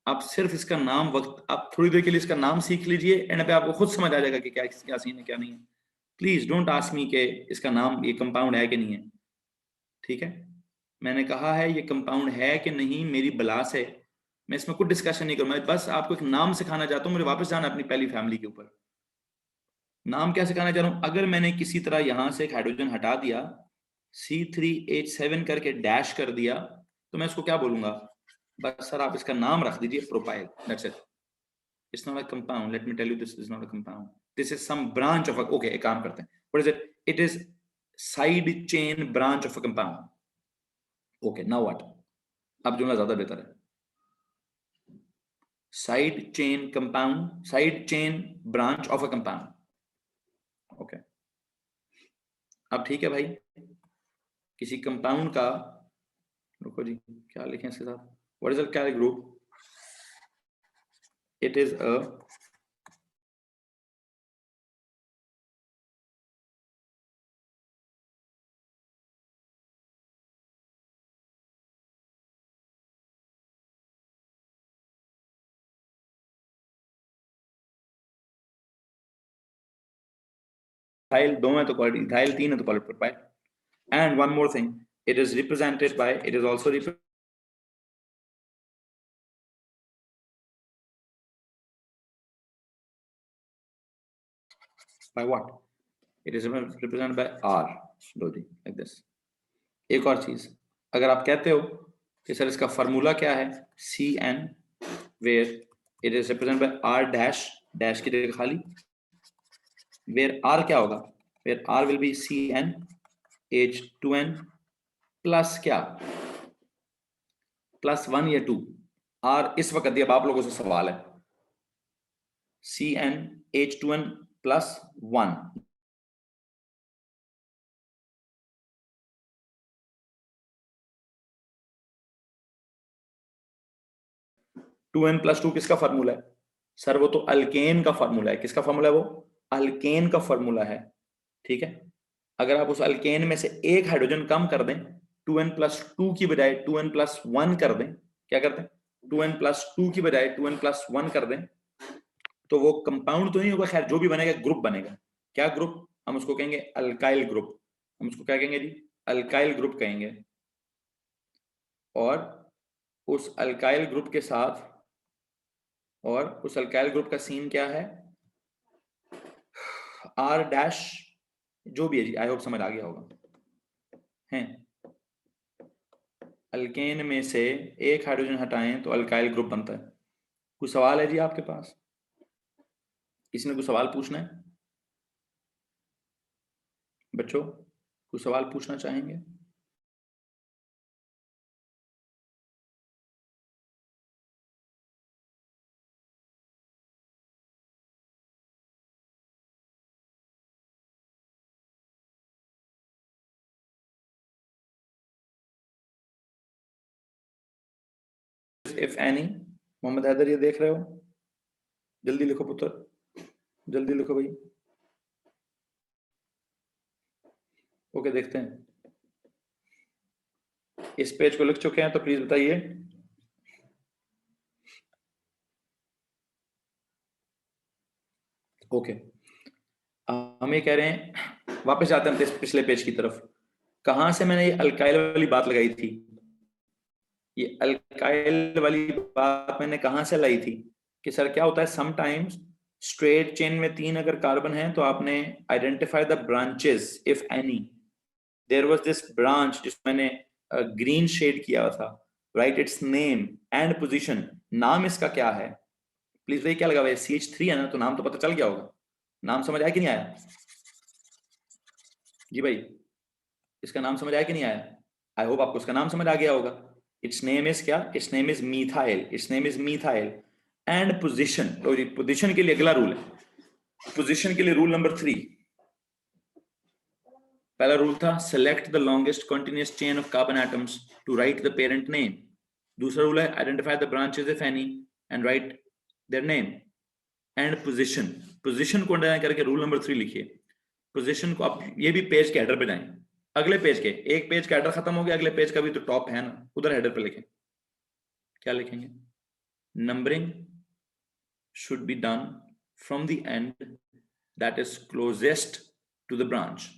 आप सिर्फ इसका नाम, वक्त आप थोड़ी देर के लिए इसका नाम सीख लीजिए, एंड पे आपको खुद समझ आ जाएगा कि क्या क्या सीन है क्या नहीं है। प्लीज डोंट आस्क मी कि इसका नाम ये कंपाउंड है कि नहीं है, ठीक है? मैंने कहा है ये कंपाउंड है कि नहीं, मेरी बला से मैं इसमें कुछ डिस्कशन नहीं करूंगा, बस आपको एक नाम सिखाना चाहता हूँ। मुझे वापस जाना अपनी पहली फैमिली के ऊपर। नाम क्या सिखाना चाह रहा हूं? अगर मैंने किसी तरह यहां से एक हाइड्रोजन हटा दिया, C3H7 करके डैश कर दिया, तो मैं इसको क्या बोलूंगा? बस सर आप इसका नाम रख दीजिए propyl, that's it. It's not a compound, let me tell you, this is not a compound, this is some branch of okay, एक काम करते हैं, what is it? It is side chain branch of a compound. Okay now what? अब जुमला ज्यादा बेहतर है। Side chain compound, side chain branch of a compound. Okay, अब ठीक है भाई, किसी कंपाउंड का, रुको जी क्या लिखें इसके साथ, what is alkyl group? It is a ethyl, दो है तो कॉल्ड इथाइल, तीन है तो called propyl. And one more thing, it is represented by, it is also by what? It is represented by R, लो जी like this। एक और चीज, अगर आप कहते हो कि सर इसका फार्मूला क्या है, CN, where it is represented by R dash, dash की जगह खाली, where R क्या होगा? where R will be CnH2n plus क्या, +1 या 2? R इस वक्त अब आप लोगों से सवाल है, CnH2n +1, 2n+2 किसका फार्मूला है? सर वो तो अल्केन का फार्मूला है। किसका फार्मूला है वो? अल्केन का फार्मूला है, ठीक है? अगर आप उस अल्केन में से एक हाइड्रोजन कम कर दें, 2n+2 की बजाय 2n+1 कर दें, क्या करते हैं? 2n+2 की बजाय 2n+1 कर दें, तो वो कंपाउंड तो नहीं होगा, खैर जो भी बनेगा ग्रुप बनेगा। क्या ग्रुप? हम उसको कहेंगे अल्काइल ग्रुप। हम उसको क्या कहेंगे जी? अल्काइल ग्रुप कहेंगे। और उस अल्काइल ग्रुप के साथ, और उस अल्काइल ग्रुप का सीन क्या है? R डैश, जो भी है जी, आई होप समझ आ गया होगा। हैं, अल्केन में से एक हाइड्रोजन हटाएं तो अल्काइल ग्रुप बनता है। कुछ सवाल है जी आपके पास? किसी ने कुछ सवाल पूछना है बच्चों? कुछ सवाल पूछना चाहेंगे? if any. मोहम्मद हैदर ये देख रहे हो? जल्दी लिखो पुत्र, जल्दी लिखो भाई। ओके देखते हैं, इस पेज को लिख चुके हैं तो प्लीज बताइए। ओके हम ये कह रहे हैं, वापस जाते हैं पिछले पेज की तरफ। कहां से मैंने ये अल्काइल वाली बात लगाई थी? ये अल्काइल वाली बात मैंने कहां से लाई थी कि सर क्या होता है, समटाइम्स स्ट्रेट चेन में 3 अगर कार्बन है तो आपने identify the branches if any. There was this branch जिसमें मैंने ग्रीन शेड किया था, write its name and position. नाम इसका क्या है? प्लीज भाई क्या लगा भाई, CH3 है ना, तो नाम तो पता चल गया होगा। नाम समझ आया कि नहीं आया? जी भाई इसका नाम समझ आया कि नहीं आया? आई होप आपको इसका नाम समझ आ गया होगा। इट्स नेम इज क्या? It's name is methyl, it's name is methyl. And position, position के लिए अगला रूल है, पोजीशन के लिए रूल नंबर 3। पहला रूल था select the longest continuous chain of carbon atoms to write the parent name. दूसरा रूल है identify the branches if any and write their name. And position, position को अंडरलाइन करके रूल नंबर 3 लिखिए। पोजीशन को आप ये भी पेज के हेडर पे जाएं, अगले पेज के, एक पेज का हेडर खत्म हो गया, अगले पेज का भी तो टॉप है ना, उधर हेडर पे लिखें। क्या लिखेंगे? Numbering should be done from the end that is closest to the branch.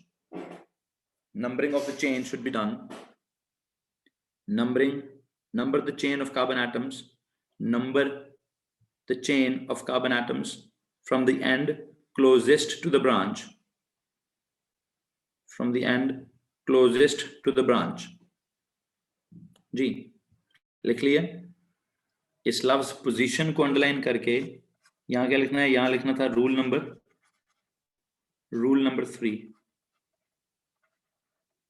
Numbering of the chain should be done. Number the chain of carbon atoms. Number the chain of carbon atoms from the end closest to the branch. From the end closest to the branch. जी लिख लिया। इस लफ्ज पोजीशन को अंडरलाइन करके यहां क्या लिखना है? यहां लिखना था रूल नंबर 3।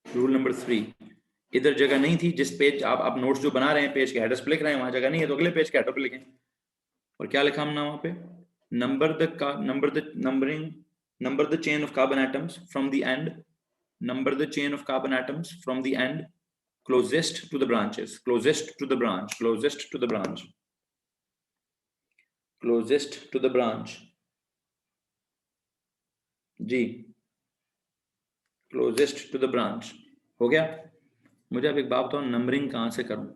रूल नंबर 3 इधर जगह नहीं थी, जिस पेज आप नोट्स जो बना रहे हैं पेज के हेडर्स पे लिख रहे हैं, वहां जगह नहीं है तो अगले पेज के हेडर पे लिखें। और क्या लिखा हमने वहां पे? Number the chain of carbon atoms from the end, number the chain of carbon atoms from the end closest to the branches, closest to the branch, closest to the branch, closest to the branch. जी क्लोजेस्ट टू द ब्रांच हो गया। मुझे अब एक बात बताओ, नंबरिंग कहां से करूं?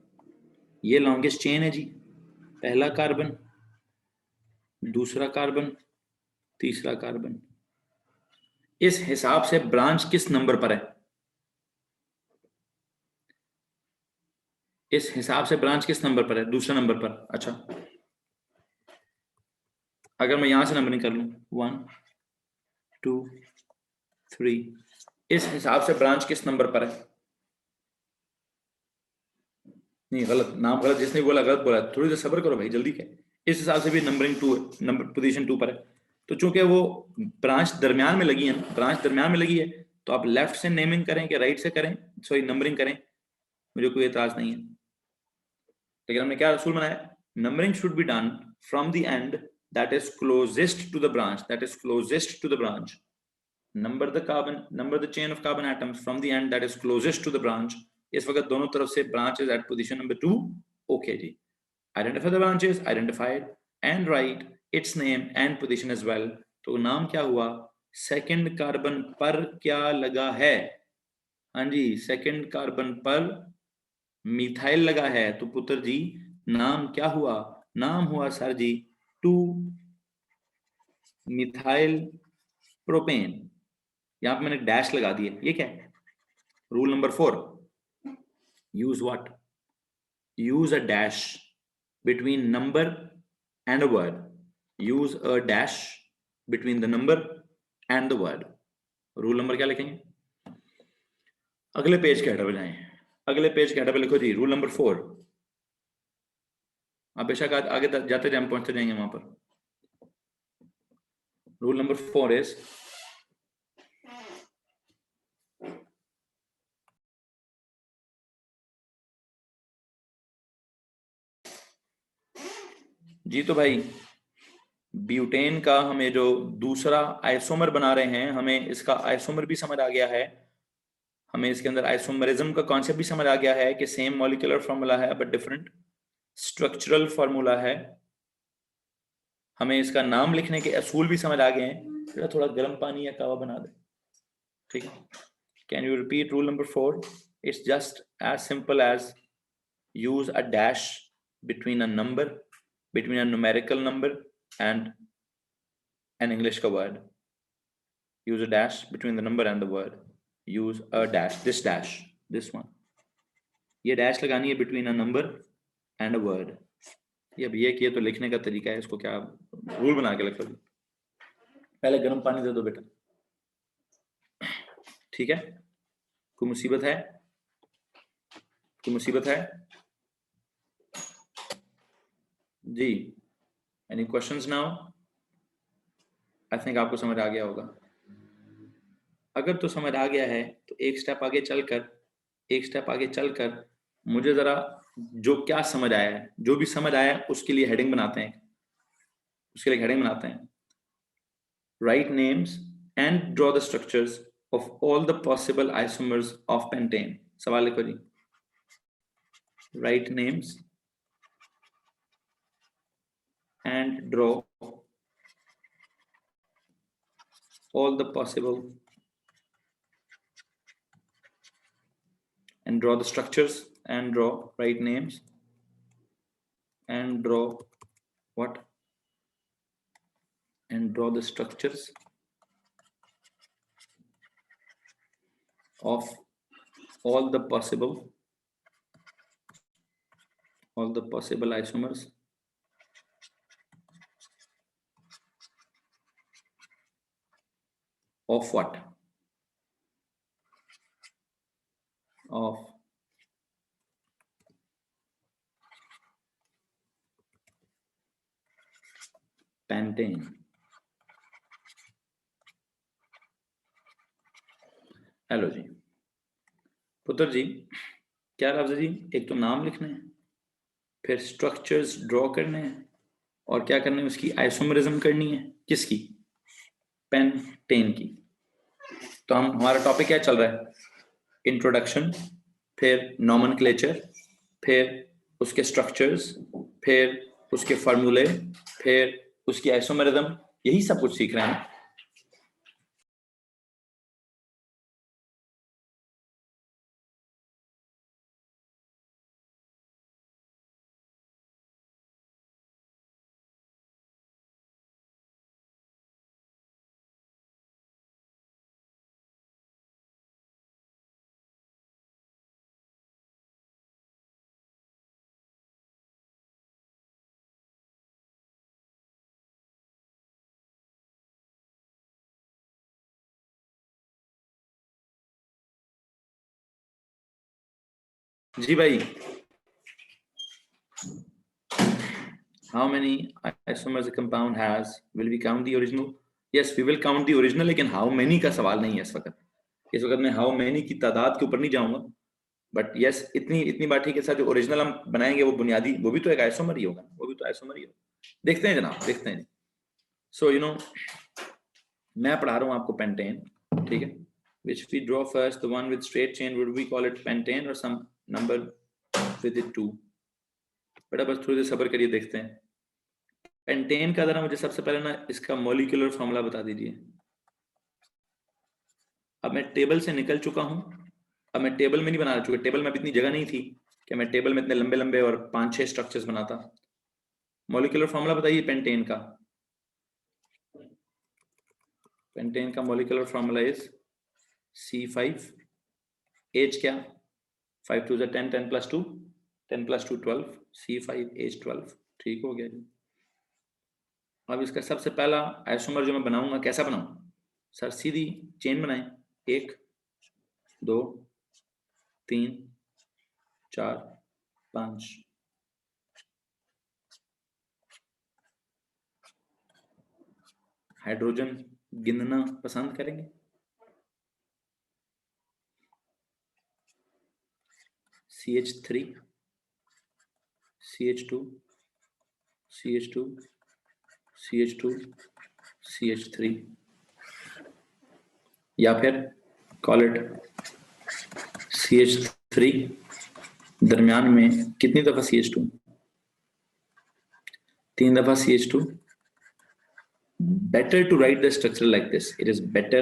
ये लॉन्गेस्ट चेन है जी, पहला कार्बन, दूसरा कार्बन, तीसरा कार्बन। इस हिसाब से ब्रांच किस नंबर पर है? इस हिसाब से ब्रांच किस नंबर पर है? दूसरे नंबर पर। अच्छा अगर मैं यहां से नंबरिंग कर लूं 1 2 3, इस हिसाब से ब्रांच किस नंबर पर है? नहीं गलत, नाम गलत, जिसने बोला गलत बोला, थोड़ी देर सब्र करो भाई, जल्दी क्या। इस हिसाब से भी नंबरिंग 2 है, नंबर पोजीशन 2 पर है। तो चूंकि वो ब्रांच दरमियान में लगी है ना, ब्रांच दरमियान में लगी है, तो आप लेफ्ट से नेमिंग करें कि राइट से करें, सॉरी नंबरिंग करें, मुझे कोई एतराज नहीं है। लेकिन हमने क्या रसूल बनाया? Numbering should be done from the end that is closest to the branch, that is closest to the branch. Number the chain of carbon atoms from the end that is closest to the branch. इस वक्त दोनों तरफ से branch is at position number 2। Okay जी, identify the branches, identified and write its name and position as well. तो नाम क्या हुआ? सेकंड कार्बन पर क्या लगा है? हाँ जी, सेकंड कार्बन पर मिथाइल लगा है, तो पुत्र जी नाम क्या हुआ? नाम हुआ सर जी 2 मिथाइल प्रोपेन। यहां पे मैंने डैश लगा दिया, ये क्या है? Rule number 4, use what? use a dash between number and a word. Use a dash between the number and the word. Rule number क्या लिखेंगे? अगले पेज के हेडर पे जाएं, अगले पेज के हेडर पे लिखो जी रूल नंबर 4। आप बेशक आगे जाते जाए पहुंचते जाएंगे वहां पर। रूल नंबर 4 इज जी, तो भाई ब्यूटेन का हमें जो दूसरा आइसोमर बना रहे हैं, हमें इसका आइसोमर भी समझ आ गया है, हमें इसके अंदर आइसोमरिज्म का कॉन्सेप्ट भी समझ आ गया है कि सेम मॉलिक्यूलर फॉर्मूला है बट डिफरेंट। स्ट्रक्चरल फॉर्मूला है, हमें इसका नाम लिखने के असूल भी समझ आ गए हैं, फिर थोड़ा गर्म पानी या कावा बना दे, ठीक है। Can you repeat rule number 4? It's just as simple as use a dash between a number, between a numerical number and an English का word. Use a dash between the number and the word. Use a dash, this one. ये dash लगानी है between a number and a word. ये अब ये किए तो लिखने का तरीका है, इसको क्या रूल बना के लिखो। पहले गर्म पानी दे दो बेटा, ठीक है। कोई मुसीबत है? कोई मुसीबत है जी? Any questions now? I think आपको समझ आ गया होगा। अगर तो समझ आ गया है तो एक स्टेप आगे चलकर मुझे जरा जो क्या समझ आया है, जो भी समझ आया है उसके लिए हेडिंग बनाते हैं, write names and draw the structures of all the possible isomers of pentane. सवाल लिखो जी, write names and draw all the possible and draw the structures and draw right names and draw what and draw the structures of all the possible isomers of what? Of pentane। Hello जी, पुत्र जी, क्या लफ्ज़ जी? एक तो नाम लिखना है, फिर स्ट्रक्चर्स ड्रॉ करने हैं, और क्या करना है, उसकी आइसोमरिज्म करनी है। किसकी? पेंटेन की। तो हमारा टॉपिक क्या चल रहा है? इंट्रोडक्शन, फिर नॉमेनक्लेचर, फिर उसके स्ट्रक्चर्स, फिर उसके फार्मूले, फिर उसकी आइसोमरिज्म, यही सब कुछ सीख रहे हैं। जी भाई, how many isomers a compound has? Will we count the original? Yes, we will count the original, लेकिन how many का सवाल नहीं है इस वक्त। इस वक्त मैं how many की तादाद के ऊपर नहीं जाऊंगा, बट यस इतनी बात ठीक है सर, जो ओरिजिनल हम बनाएंगे वो बुनियादी, वो भी तो एक आइसोमर ही होगा, देखते हैं जनाब, देखते हैं। सो यू नो, मैं पढ़ा रहा हूँ आपको पेंटेन, ठीक है। Which we draw first, the one with straight chain, would we call it pentane or some number with it too? बेटा बस थोड़ी देर सब्र करिए, देखते हैं। पेंटेन का जरा मुझे सबसे पहले ना इसका मॉलिक्यूलर फॉर्मूला बता दीजिए। अब मैं टेबल से निकल चुका हूं, अब मैं टेबल में नहीं बना चुका, टेबल में अब इतनी जगह नहीं थी कि मैं टेबल में इतने लंबे लंबे और 5-6 स्ट्रक्चर्स बनाता। मॉलिक्यूलर फॉर्मूला बताइए पेंटेन का। पेंटेन का molecular formula is C5, H क्या, 5 2 10, 10 + 2, 10 + 2 12, C5H12। ठीक हो गया जी। अब इसका सबसे पहला आइसोमर जो मैं बनाऊंगा, कैसा बनाऊं सर? सीधी चेन बनाएं, 1 2 3 4 5। हाइड्रोजन गिनना पसंद करेंगे? CH3 CH2 CH2 CH2 CH3, या फिर कॉल इट CH3 दरमियान में कितनी दफा CH2? 3 दफा CH2. Better to write the structure like this. It is better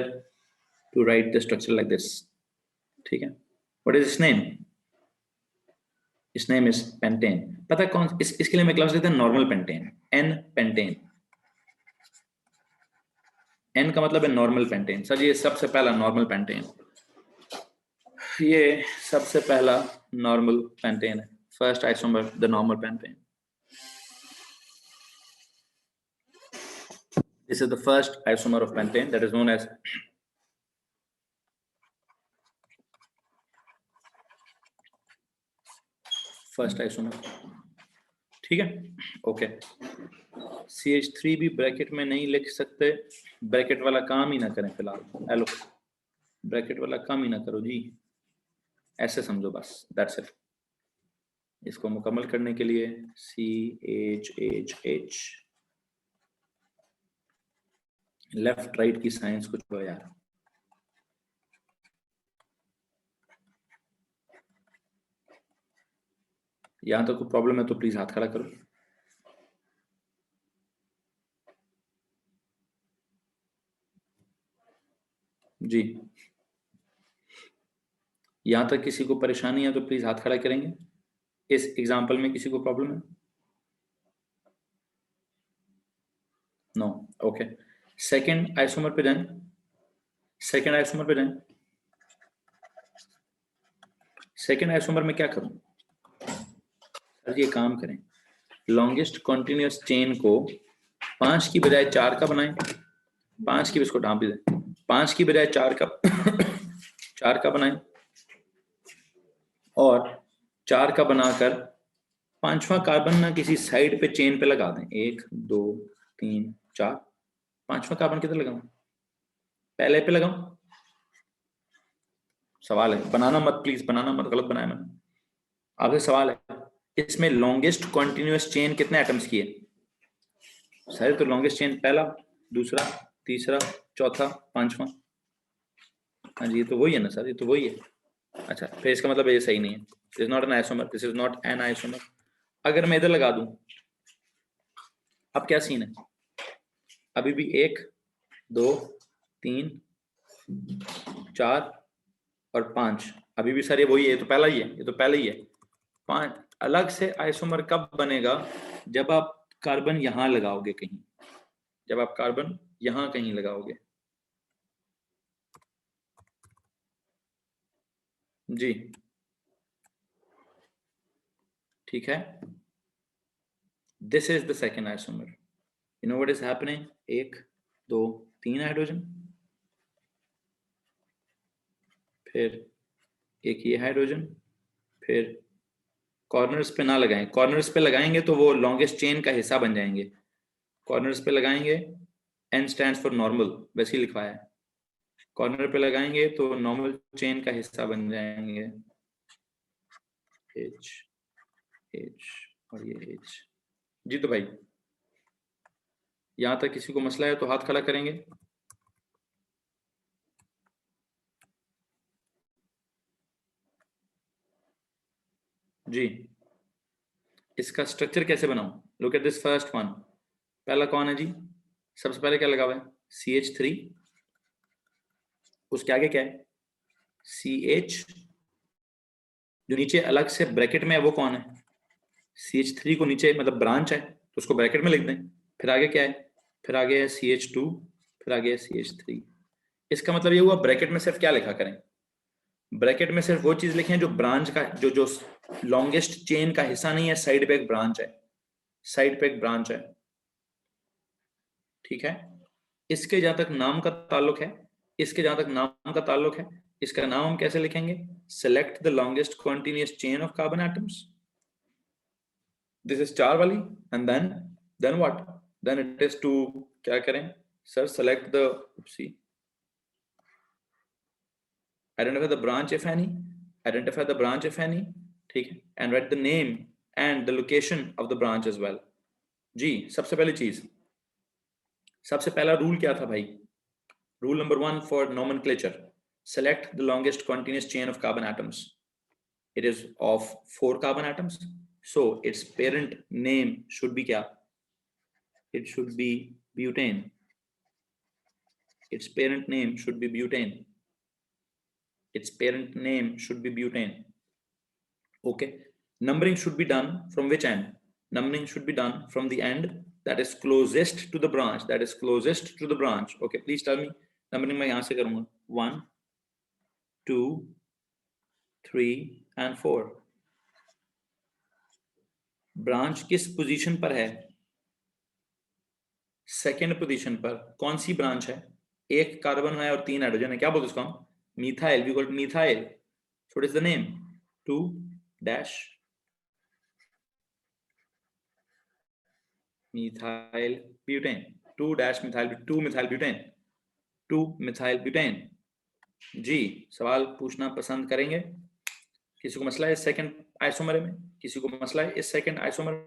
to write the structure like this. ठीक है. What is its name? Its name is pentane. पता है कौन इसके लिए मैं क्लास लेता हूँ normal pentane. N pentane. N का मतलब है नॉर्मल पेंटेन. सर ये सबसे पहला नॉर्मल पेंटेन. ये सबसे पहला नॉर्मल पेंटेन है. First isomer, the normal pentane. This is the first isomer of pentane that is known as first isomer. ठीक है. ओके. CH3 भी ब्रैकेट में नहीं लिख सकते. ब्रैकेट वाला काम ही ना करें फिलहाल. हेलो, ब्रैकेट वाला काम ही ना करो जी. ऐसे समझो बस. That's it. इसको मुकम्मल करने के लिए CHHH. लेफ्ट राइट की साइंस कुछ हो यार. यहां तक कोई प्रॉब्लम है तो प्लीज हाथ खड़ा करो. जी, यहां तक किसी को परेशानी है तो प्लीज हाथ खड़ा करेंगे. इस एग्जांपल में किसी को प्रॉब्लम है? नो. ओके. सेकंड आइसोमर पे जाएं. सेकंड आइसोमर पे जाएं. सेकंड आइसोमर में क्या करूं? सर ये काम करें. लॉन्गेस्ट कॉन्टिन्यूअस चेन को 5 की बजाय 4 का बनाएं. 5 की, इसको ढांप दें. 5 की बजाय 4 का 4 का बनाएं और 4 का बनाकर 5वां कार्बन ना किसी साइड पे चेन पे लगा दें. 1 2 3 4. 5वां कार्बन किधर लगाऊं? पहले पे लगाऊं? सवाल है. बनाना मत प्लीज, बनाना मत. गलत बनाया मैंने. आपसे सवाल है, इसमें लॉन्गेस्ट कॉन्टिन्यूअस चेन कितने एटम्स की है? सर तो लॉन्गेस्ट चेन पहला, दूसरा, तीसरा, चौथा, 5वां. हाँ जी, ये तो वही है ना सर. ये तो वही है. अच्छा, फिर इसका मतलब ये सही नहीं है. This is not an isomer. This is not an isomer. अगर मैं इधर लगा दूं, अब क्या सीन है? अभी भी 1 2 3 4 और 5. अभी भी सर ये वही है. ये तो पहला ही है. ये तो पहला ही है. 5 अलग से आइसोमर कब बनेगा? जब आप कार्बन यहां लगाओगे कहीं. जब आप कार्बन यहां कहीं लगाओगे. जी ठीक है. This is the second isomer. You know what is happening? 1 2 3 hydrogen, फिर एक ये हाइड्रोजन, फिर कॉर्नर्स पे ना लगाएं. कॉर्नर्स पे लगाएंगे तो वो लॉन्गेस्ट चेन का हिस्सा बन जाएंगे. कॉर्नर्स पे लगाएंगे. N स्टैंड्स फॉर नॉर्मल, वैसे ही लिखवाया है. कॉर्नर पे लगाएंगे तो नॉर्मल चेन का हिस्सा बन जाएंगे. H H और ये H. जी तो भाई, यहां तक किसी को मसला है तो हाथ खड़ा करेंगे. जी, इसका स्ट्रक्चर कैसे बनाऊं? Look at this first one. पहला कौन है जी? सबसे पहले क्या लगा हुआ है? CH3. उसके आगे क्या है? CH. जो नीचे अलग से ब्रैकेट में है वो कौन है? CH3 को नीचे मतलब ब्रांच है तो उसको ब्रैकेट में लिख दें. फिर आगे क्या है? फिर आगे है CH2, फिर आगे है CH3. इसका मतलब ये हुआ ब्रैकेट में सिर्फ क्या लिखा करें? ब्रैकेट में सिर्फ वो चीज लिखें जो ब्रांच का, जो लॉन्गेस्ट चेन का हिस्सा नहीं है. साइड पे एक ब्रांच है. साइड पे एक ब्रांच है. ठीक है. इसके जहां तक नाम का ताल्लुक है, इसके जहां तक नाम का ताल्लुक है, इसका नाम हम कैसे लिखेंगे? Select the longest continuous chain of carbon atoms. This is 4 वाली. And then what? Then it is to क्या करें sir? Select the identify the branch if any. Identify the branch if any. ठीक है. And write the name and the location of the branch as well. जी, सबसे पहली चीज, सबसे पहला रूल क्या था भाई? Rule number 1 for nomenclature: select the longest continuous chain of carbon atoms. It is of 4 carbon atoms, so its parent name should be क्या? it should be butane. Its parent name should be butane. Its parent name should be butane. Okay. Numbering should be done from which end? Numbering should be done from the end that is closest to the branch. That is closest to the branch. Okay. Please tell me. Numbering मैं यहाँ से करूँगा. 1, 2, 3 and 4. ब्रांच किस पोजीशन पर है? सेकेंड पोजीशन पर. कौन सी ब्रांच है? एक कार्बन है और 3 हाइड्रोजन है. क्या बोलते उसको हम? Methyl. We call methyl. So what is the name? 2 dash methyl butane. 2 dash methyl 2 methyl butane. 2 methyl butane. जी, सवाल पूछना पसंद करेंगे? किसी को मसला है इस सेकंड आइसोमर में? किसी को मसला है इस सेकंड आइसोमर में?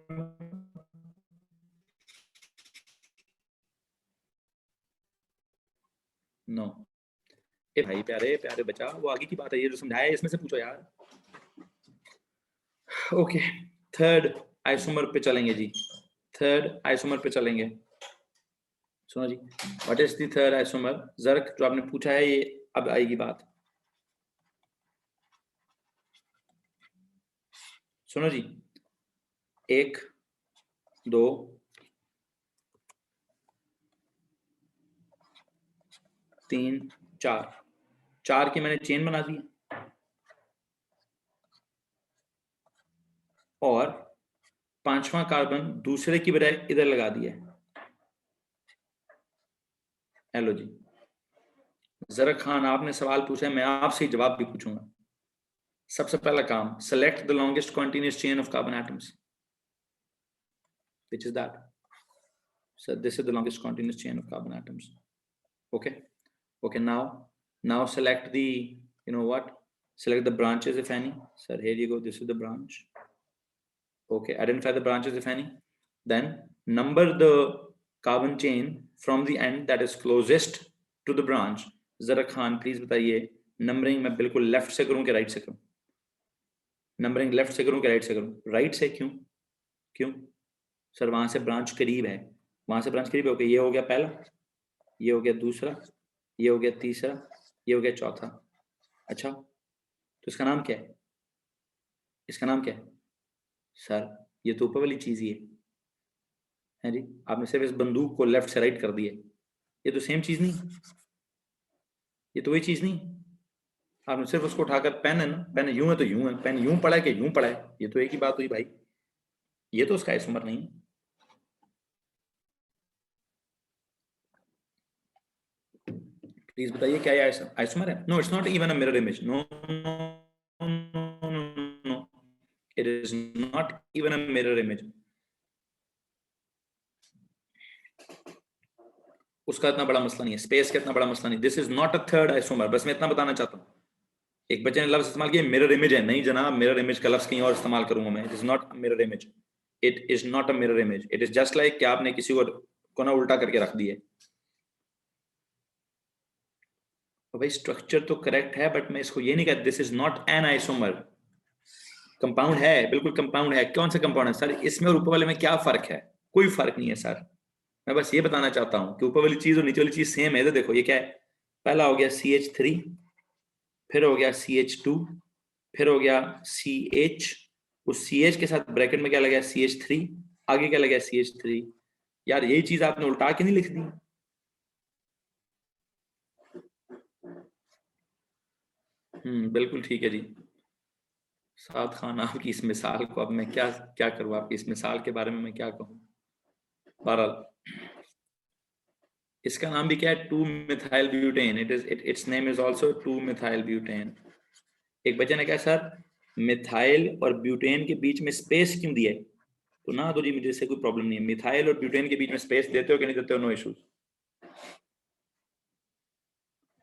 नो. ए भाई प्यारे प्यारे बच्चा, वो आगे की बात है, ये जो समझाया है इसमें से पूछो यार. ओके, थर्ड आइसोमर पे चलेंगे जी. थर्ड आइसोमर पे चलेंगे. सुनो जी, what is the third isomer? जर्क जो आपने पूछा है, ये अब आएगी बात. सुनो जी, 1 2 3 4 की मैंने चेन बना दी और 5वां कार्बन दूसरे की बजाय इधर लगा दिया. हेलो जी, जरा खान आपने सवाल पूछा है, मैं आपसे जवाब भी पूछूंगा. सबसे पहला काम, select the longest continuous chain of carbon atoms. Which is that? So this is the longest continuous chain of carbon atoms. Okay. Okay. Now select the, you know what? Select the branches if any. Sir, here you go. This is the branch. Okay. Identify the branches if any. Then number the carbon chain from the end that is closest to the branch. Zara Khan, please बताइए, numbering मैं बिल्कुल left से करूँ कि right से करूँ? Numbering left से करूँ कि right से करूँ? Right से. क्यों? सर वहां से ब्रांच करीब है. वहां से ब्रांच करीब है. ओके, ये हो गया पहला, ये हो गया दूसरा, ये हो गया तीसरा, ये हो गया चौथा. अच्छा, तो इसका नाम क्या है? इसका नाम क्या है? सर ये तो ऊपर वाली चीज ही है जी. आपने सिर्फ इस बंदूक को लेफ्ट से राइट कर दिया. ये तो सेम चीज नहीं, ये तो वही चीज नहीं. आपने सिर्फ उसको उठाकर, पेन है ना, पेन यूं है तो यूं है, पेन यूं पड़ा है कि यूं पड़ा है, ये तो एक ही बात हुई भाई. ये तो उसका आइसोमर नहीं है. प्लीज बताइए क्या ये आइसोमर है? No, it's not even a mirror image. No no, it is not even a mirror image. उसका इतना बड़ा मसला नहीं है, स्पेस का इतना बड़ा मसला नहीं. This is not a third isomer. बस मैं इतना बताना चाहता हूँ. एक बच्चे ने लफ्ज इस्तेमाल किया मिरर इमेज है. नहीं जनाब, मिरर इमेज का लफ्ज कहीं और इस्तेमाल करूंगा मैं. It is not mirror image. It is not a mirror image. It is just like कि आपने किसी को ना उल्टा करके रख दिया. तो भाई स्ट्रक्चर तो करेक्ट है, बट मैं इसको ये नहीं कहता this is not an isomer. Compound है, बिल्कुल कंपाउंड है. कौन सा कंपाउंड है सर? इसमें और ऊपर वाले में क्या फर्क है? कोई फर्क नहीं है सर. मैं बस ये बताना चाहता हूं कि ऊपर वाली चीज और नीचे वाली चीज सेम है. तो देखो ये क्या है, पहला हो गया CH3, फिर हो गया CH2, फिर हो गया CH. उस CH के साथ ब्रैकेट में क्या लगा? CH3. आगे क्या लगा? CH3. यार यही चीज आपने उल्टा के नहीं लिख दी. बिल्कुल ठीक है जी. साद खान, आपकी इस मिसाल को अब मैं क्या क्या करूं? आपकी इस मिसाल के बारे में मैं क्या कहूं? बहरहाल इसका नाम भी क्या है? 2 methyl butane. It's name is also 2 methyl butane. एक बच्चे ने कहा सर मिथाइल और ब्यूटेन के बीच में स्पेस क्यों दिया है? तो ना तो जी मुझे इससे कोई प्रॉब्लम नहीं है. मिथाइल और ब्यूटेन के बीच में स्पेस देते हो कि नहीं देते हो, no issues.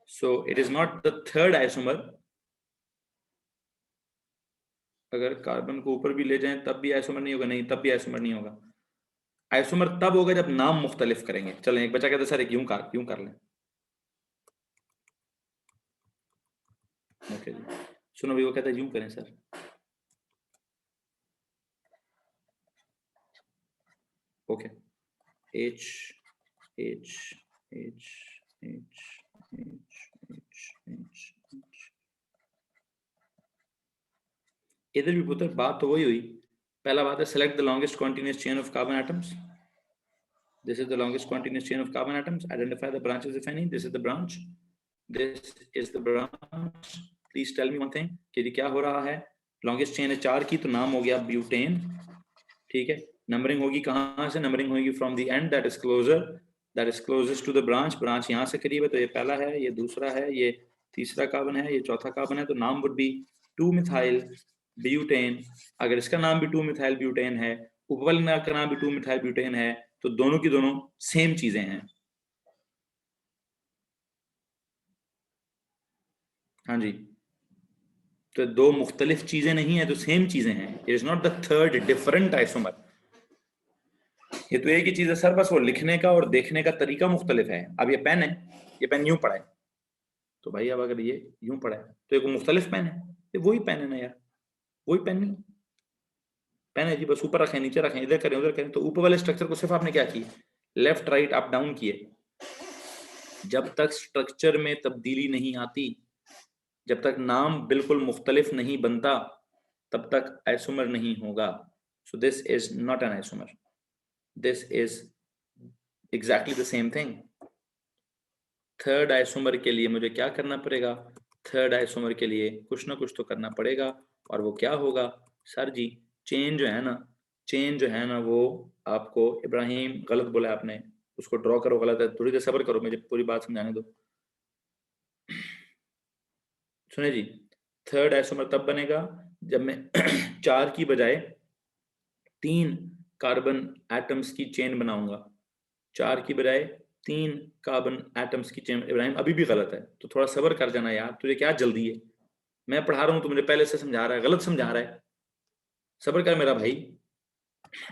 So it is not the third isomer. अगर कार्बन को ऊपर भी ले जाएं तब भी आइसोमर नहीं होगा? नहीं, तब भी आइसोमर नहीं होगा. आइसोमर तब होगा जब नाम मुख्तलिफ करेंगे. चलें, एक बच्चा कहता है सर एक यूं कर लें. ओके जी, सुनो भी, वो कहता है यूं करें sir. Okay, H H H H H H H। इधर भी पुत्र बात तो वही हुई। पहला बात है select the longest continuous chain of carbon atoms. This is the longest continuous chain of carbon atoms. Identify the branches if any. This is the branch. This is the branch. Please tell me one thing कि ये क्या हो रहा है। longest chain है 4 की, तो नाम हो गया ब्यूटेन, ठीक है। नंबरिंग होगी कहाँ से, नंबरिंग होगी from the end that is closer, that is closest to the branch, branch यहाँ से करीब है, तो ये पहला है, ये दूसरा है, ये तीसरा कार्बन है, ये चौथा कार्बन है, तो नाम वुड बी 2 मिथाइल ब्यूटेन। अगर इसका नाम भी 2 मिथाइल ब्यूटेन है, उपवल का नाम भी 2 मिथाइल ब्यूटेन है, तो दोनों की दोनों सेम चीजें हैं। हाँ जी, तो दो मुख्तलिफ चीजें नहीं है, तो सेम चीजें हैं। It is not the third different isomer. ये तो एक ही चीज है सर, बस वो लिखने का और देखने का तरीका मुख्तलिफ है। अब ये पेन है, ये पेन यूं पड़ा है, तो भाई अब अगर ये यूं पड़ा है तो एक मुख्तलिफ पेन है, ये वही पेन है ना यार, वही पेन नहीं पेन है जी, बस ऊपर रखें नीचे रखें इधर करें उधर करें। तो ऊपर वाले स्ट्रक्चर को सिर्फ आपने क्या किया, लेफ्ट राइट अप डाउन किए। जब तक स्ट्रक्चर में तब्दीली नहीं आती, जब तक नाम बिल्कुल मुख्तलिफ नहीं बनता, तब तक आइसोमर नहीं होगा। So this is not an isomer, this is exactly the same thing. Third isomer के लिए मुझे क्या करना पड़ेगा, थर्ड आइसोमर के लिए कुछ ना कुछ तो करना पड़ेगा, और वो क्या होगा सर जी, चेन जो है ना, चेन जो है ना, वो आपको इब्राहिम गलत बोला आपने, उसको ड्रॉ करो, गलत है, थोड़ी देर सब्र करो, मुझे पूरी बात समझाने दो। सुने जी, थर्ड आइसोमर तब बनेगा जब मैं 4 की बजाय 3 कार्बन एटम्स की चेन बनाऊंगा, 4 की बजाय 3 कार्बन एटम्स की चेन। इब्राहिम अभी भी गलत है, तो थोड़ा सब्र कर जाना यार, तुझे क्या जल्दी है, मैं पढ़ा रहा हूं, तो मुझे पहले से समझा रहा है, गलत समझा रहा है, सब्र कर मेरा भाई।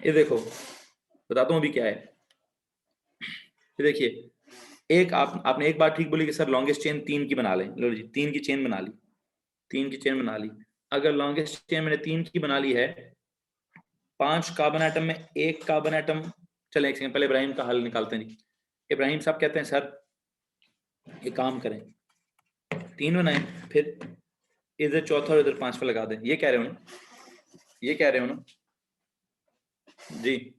ये देखो बताता हूं अभी क्या है, ये देखिए, एक आपने एक बात ठीक बोली कि सर लॉन्गेस्ट चेन 3 की बना लें, लो जी 3 की चेन बना ली, 3 की चेन बना ली। अगर लॉन्गेस्ट चेन मैंने 3 की बना ली है, 5 कार्बन एटम में 1 कार्बन एटम, चले एक सेकंड पहले इब्राहिम का हल निकालते हैं। इब्राहिम साहब कहते हैं सर ये काम करें, 3 बनाएं, फिर इधर चौथा और इधर 5वां लगा दें, ये कह रहे हो ना, ये कह रहे हो ना जी।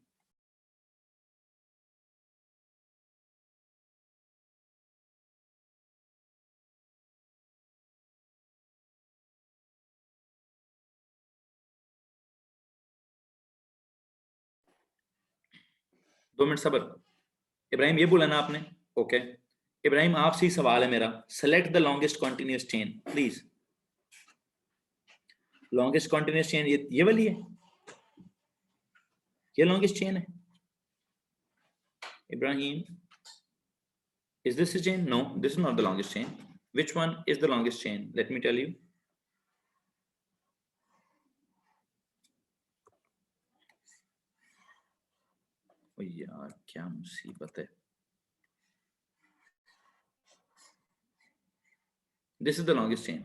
दो मिनट सब्र, इब्राहिम ये बोला ना आपने, ओके। इब्राहिम आपसे ही सवाल है मेरा, select the longest continuous chain please. Longest continuous chain ये वाली है, ये लॉन्गेस्ट चेन है Ibrahim. Is this a chain? No, this is not the longest chain. Which one is the longest chain? Let me tell you. ओ यार क्या मुसीबत है। This is the longest chain.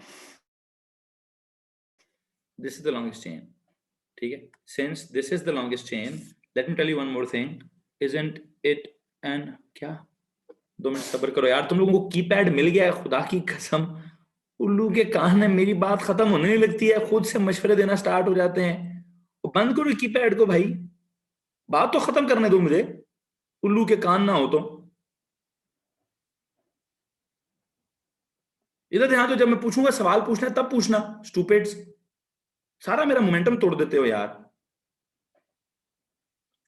This is the longest chain. ठीक है? Since this is the longest chain, let me tell you one more thing. Isn't it an क्या? 2 मिनट सब्र करो यार, तुम लोगों को कीपैड मिल गया है, खुदा की कसम उल्लू के कान है, मेरी बात खत्म होने नहीं लगती है, खुद से मशवरे देना स्टार्ट हो जाते हैं। बंद करो कीपैड को भाई, बात तो खत्म करने दो मुझे, उल्लू के कान ना हो तो। इधर ध्यान दो, जब मैं पूछूंगा सवाल पूछना है तब पूछना, स्टूपिड्स, सारा मेरा मोमेंटम तोड़ देते हो यार।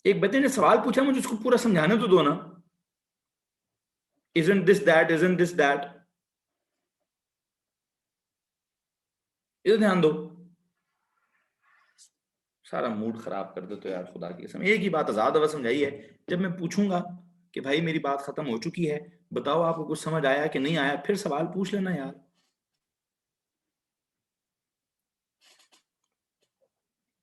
एक बच्चे ने सवाल पूछा, मुझे उसको पूरा समझाने तो दो ना। Isn't this that? Isn't this that? इधर ध्यान दो, सारा मूड खराब कर दो तो यार, खुदा की कसम। एक ही बात आजाद दफा समझाई है, जब मैं पूछूंगा कि भाई मेरी बात खत्म हो चुकी है, बताओ आपको कुछ समझ आया कि नहीं आया, फिर सवाल पूछ लेना यार।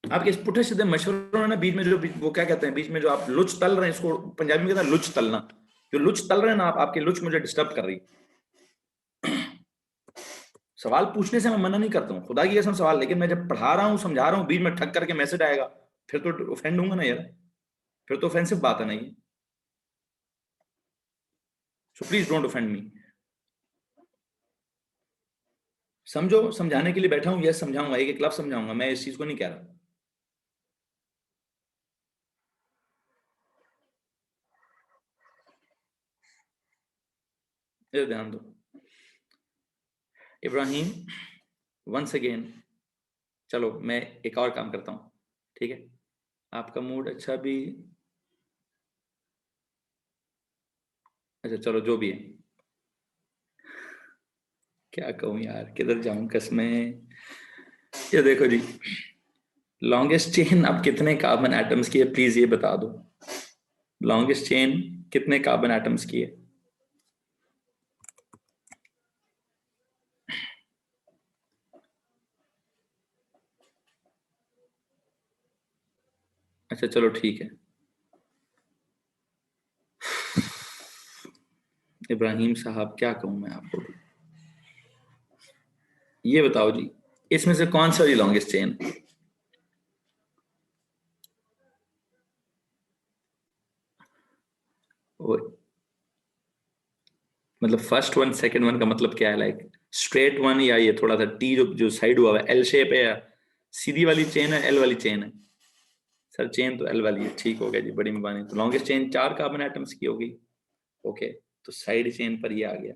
आपके इस पुठे सीधे मशवरों ने बीच में जो वो क्या कहते हैं, बीच में जो आप लुच तल रहे हैं, इसको पंजाबी में कहते हैं लुच तलना। जो लुच तल रहे हैं ना आप, आपके लुच मुझे डिस्टर्ब कर रही। सवाल पूछने से मैं मना नहीं करता हूँ, खुदा की कसम सवाल, लेकिन मैं जब पढ़ा रहा हूँ समझा रहा हूँ, बीच में ठक करके मैसेज आएगा, फिर तो ऑफेंड होऊंगा ना यार, फिर तो ऑफेंसिव बात है ना ये। सो प्लीज डोंट ऑफेंड मी। समझो, समझाने के लिए बैठा हूं, यस समझाऊंगा, एक एक लफ्ज समझाऊंगा, मैं इस चीज को नहीं कह रहा। ये ध्यान दो इब्राहिम, वंस अगेन, चलो मैं एक और काम करता हूँ, ठीक है? आपका मूड अच्छा भी, अच्छा चलो जो भी है, क्या कहूँ यार, किधर जाऊं कसमें। ये देखो जी, लॉन्गेस्ट चेन अब कितने कार्बन एटम्स की है, प्लीज ये बता दो। लॉन्गेस्ट चेन कितने कार्बन एटम्स की है? अच्छा चलो ठीक है, इब्राहिम साहब क्या कहूं मैं आपको, ये बताओ जी, इसमें से कौन सा जी लॉन्गेस्ट चेन? वो मतलब फर्स्ट वन सेकंड वन का मतलब क्या है, लाइक स्ट्रेट वन, या ये थोड़ा सा टी जो साइड हुआ है, एल शेप है, या सीधी वाली चेन है, एल वाली चेन है? सर चेन तो एल वाली है, ठीक हो गया जी, बड़ी मेहरबानी। तो लॉन्गेस्ट चेन 4 कार्बन एटम्स की होगी। ओके, तो साइड चेन पर ये आ गया।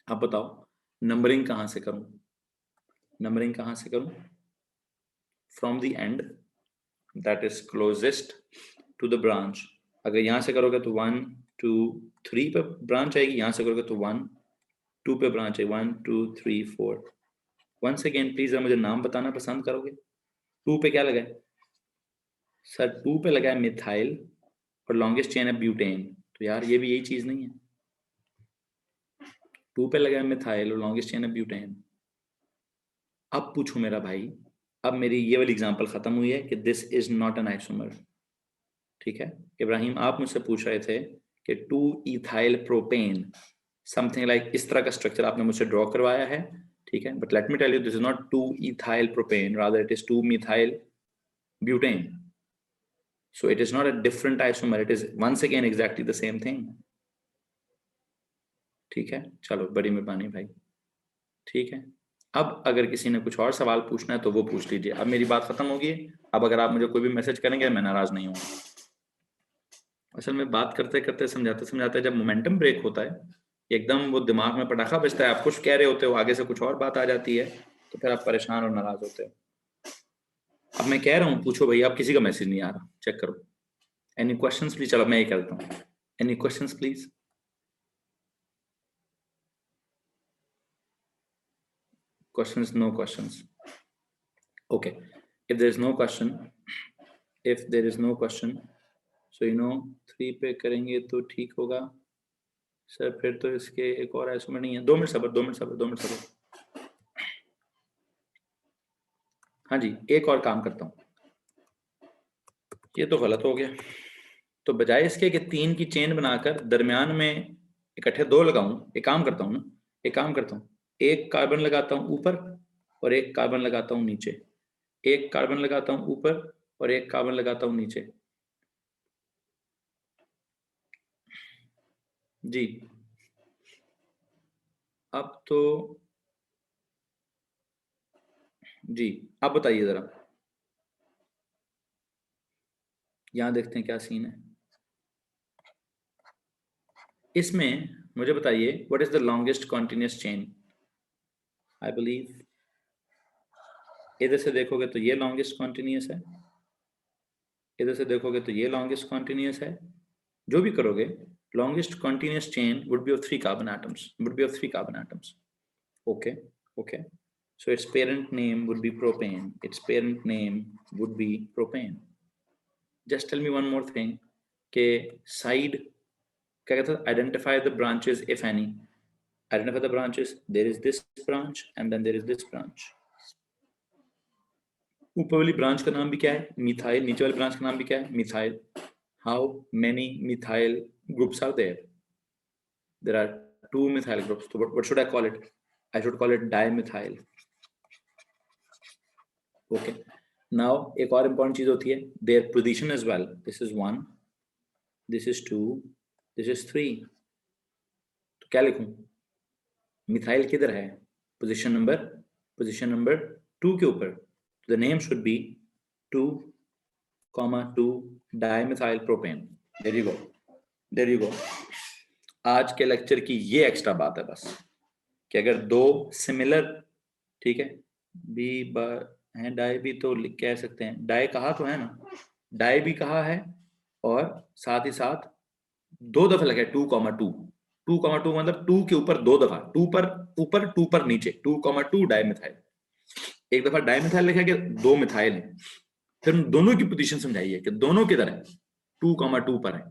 अब बताओ नंबरिंग कहां से करूं? नंबरिंग कहां से करूं? From the end that is closest to the branch. अगर यहां से करोगे तो 1 2 3 पे ब्रांच आएगी, यहां से करोगे तो 1 2 पे ब्रांच है, 1 2 3 4। वंस अगेन प्लीज मुझे नाम बताना पसंद करोगे? 2 पे क्या लगा है? सर 2 पे लगा है मिथाइल, और लॉन्गेस्ट चेन है ब्यूटेन। तो यार ये भी यही चीज नहीं है? 2 पे लगा है मिथाइल और लॉन्गेस्ट चेन है ब्यूटेन। अब पूछो मेरा भाई, अब मेरी ये वाली एग्जांपल खत्म हुई है कि this is not an isomer. ठीक है इब्राहिम, आप मुझसे पूछ रहे थे कि 2 इथाइल प्रोपेन, समथिंग लाइक इस तरह का स्ट्रक्चर आपने मुझसे ड्रॉ करवाया है, ठीक है? But let me tell you, this is not 2 ethyl propane, rather it is 2 methyl butane. So it is not a different isomer, it is once again exactly the same thing। ठीक है, चलो बड़ी मेहरबानी भाई, ठीक है। अब अगर किसी ने कुछ और सवाल पूछना है तो वो पूछ लीजिए, अब मेरी बात खत्म होगी। अब अगर आप मुझे कोई भी मैसेज करेंगे मैं नाराज नहीं हूँ। असल में बात करते करते समझाते समझाते जब मोमेंटम ब्रेक होता है, एकदम वो दिमाग में पटाखा बजता है, आप कुछ कह रहे होते हो, आगे से कुछ और बात आ जाती है, तो फिर आप परेशान और नाराज होते हो। अब मैं कह रहा हूँ पूछो भाई, आप किसी का मैसेज नहीं आ रहा, चेक करो। Any questions please? चलो मैं ये करता हूँ, any questions please? Questions? No questions. Okay. If there is no question, if there is no question, so 3 पे करेंगे तो ठीक होगा। सर फिर तो इसके एक और आइसोमर नहीं है। 2 मिनट सबर, 2 मिनट सबर, 2 मिनट सबर। हाँ जी, एक और काम करता हूँ। ये तो गलत हो गया। तो बजाय इसके कि 3 की चेन बनाकर दरमियान में इकट्ठे 2 लगाऊं, एक काम करता हूँ ना, एक काम करता हूँ, एक कार्बन लगाता हूँ ऊपर और एक कार्बन लगाता हूँ नीचे, एक कार्बन लगाता हूँ ऊपर और एक कार्बन लगाता हूँ नीचे। जी, अब तो जी, आप बताइए जरा, यहां देखते हैं क्या सीन है इसमें। मुझे बताइए what is the longest continuous chain? I believe इधर से देखोगे तो ये लॉन्गेस्ट कॉन्टिन्यूस है, इधर से देखोगे तो ये लॉन्गेस्ट कॉन्टिन्यूस है। जो भी करोगे, longest continuous chain would be of 3 carbon atoms, would be of 3 carbon atoms। Okay, okay, so its parent name would be propane, its parent name would be propane। just tell me one more thing, के side क्या कहता है, identify the branches if any, identify the branches, there is this branch and then there is this branch। ऊपर वाली ब्रांच का नाम भी क्या है? मिथाइल। नीचे वाली ब्रांच का नाम भी क्या है? Methyl. How many methyl groups are there? There are 2 methyl groups, so what should I call it? I should call it dimethyl। Okay, now एक और important चीज होती है, their position as well। this is 1, this is 2, this is 3। क्या लिखूं? मिथाइल किधर है? पोजीशन नंबर 2 के ऊपर। The name should be 2,2 dimethyl propane. There you go. आज के लेक्चर की ये एक्स्ट्रा बात है बस, कि अगर दो सिमिलर, ठीक है, बी बार है, डाई भी तो कह सकते हैं, डाई कहा तो है ना, डाई भी कहा है, और साथ ही साथ 2 दफा लगा 2,2। 2,2 मतलब 2 के ऊपर 2 दफा, 2 पर ऊपर 2 पर नीचे, 2,2 डाइमिथाइल। एक दफा डाइमिथाइल लिखा गया, 2 मिथाइल है, फिर दोनों की पोजीशन समझाइए कि दोनों किधर है, 2,2 पर है।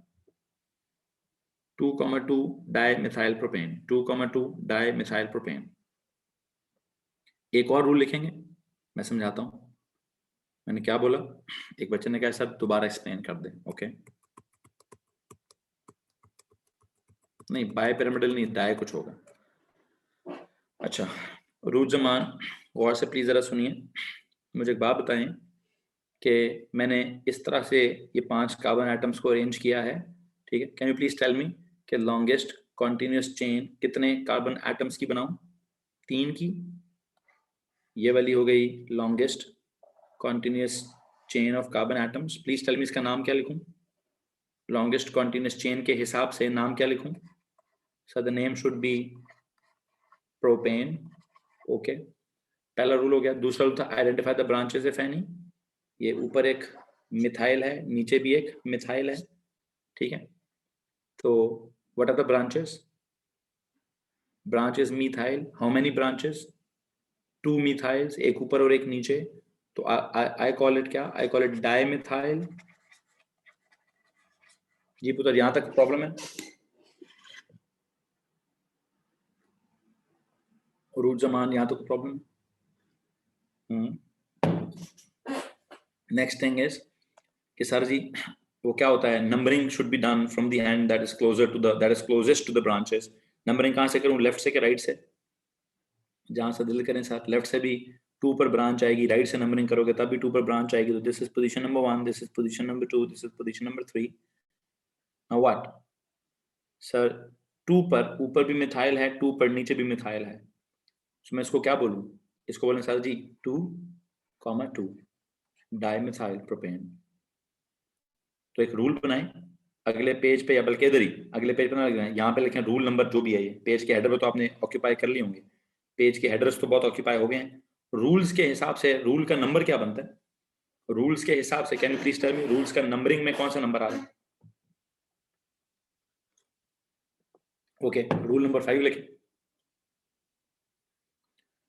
2,2 डाइमिथाइल प्रोपेन, 2,2 डाइमिथाइल प्रोपेन। एक और रूल लिखेंगे, मैं समझाता हूं। मैंने क्या बोला? एक बच्चे ने कहा सर दोबारा एक्सप्लेन कर दे। ओके, नहीं बाय पिरामिडल नहीं, डाय कुछ होगा। अच्छा रूज जमान, गौर से प्लीज जरा सुनिए, मुझे एक बात बताएं कि मैंने इस तरह से ये 5 कार्बन एटम्स को अरेंज किया है, ठीक है। Can you please tell me कि लॉन्गेस्ट कॉन्टिन्यूस चेन कितने कार्बन एटम्स की बनाऊं? 3 की। ये वाली हो गई longest continuous chain of carbon atoms. Please tell me इसका नाम क्या लिखूं? लॉन्गेस्ट कॉन्टिन्यूस चेन के हिसाब से नाम क्या लिखूं? So the name should B propane. Okay, पहला रूल हो गया। दूसरा रूल था identify the branches if any. ये ऊपर एक मिथाइल है, नीचे भी एक मिथाइल है, ठीक है। तो what are the branches? Branches methyl, how many branches? 2 methyls, एक ऊपर और एक नीचे। तो आई कॉल इट क्या? I call it dimethyl. जी पुत्र, यहां तक प्रॉब्लम है? रूट जमान, यहां तक प्रॉब्लम? नेक्स्ट थिंग इज कि सर जी वो क्या होता है, numbering should be done from the end that is closer to the, that is closest to the branches. Numbering कहां से करूं? लेफ्ट से कि राइट से? जहां से दिल करें सर। लेफ्ट से भी 2 पर ब्रांच आएगी, राइट से नंबरिंग करोगे तब भी 2 पर ब्रांच आएगी। तो this is position number 1, this is position number 2, this is position number 3। Now what sir? 2 पर ऊपर भी मिथाइल है, 2 पर नीचे भी मिथाइल है, तो मैं इसको क्या बोलूं? इसको बोलें सर जी 2,2 डाइमिथाइल प्रोपेन। तो एक रूल बनाएं अगले पेज पे, या बल्कि इधर ही अगले पेज पे ना लगाएं, यहाँ पे लिखें रूल नंबर जो भी है। ये पेज के हेडर पे तो आपने ऑक्यूपाई कर लिए होंगे, पेज के हेडर्स तो बहुत ऑक्यूपाई हो गए हैं। रूल्स के हिसाब से रूल का नंबर क्या बनता है? रूल्स के हिसाब से can you please tell me rules का नंबरिंग में कौन सा नंबर आ रहा है? ओके, रूल नंबर 5 लिखें।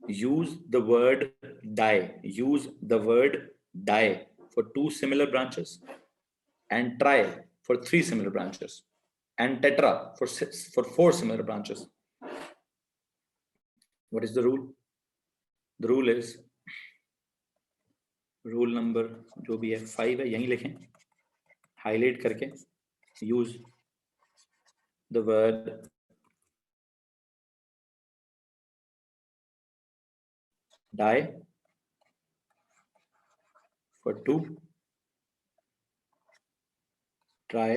use the word die for 2 similar branches, and try for 3 similar branches, and tetra for 4 similar branches. What is the rule? The rule is rule number जो भी है 5 है, यहीं लिखें हाईलाइट करके। use the word die for 2, try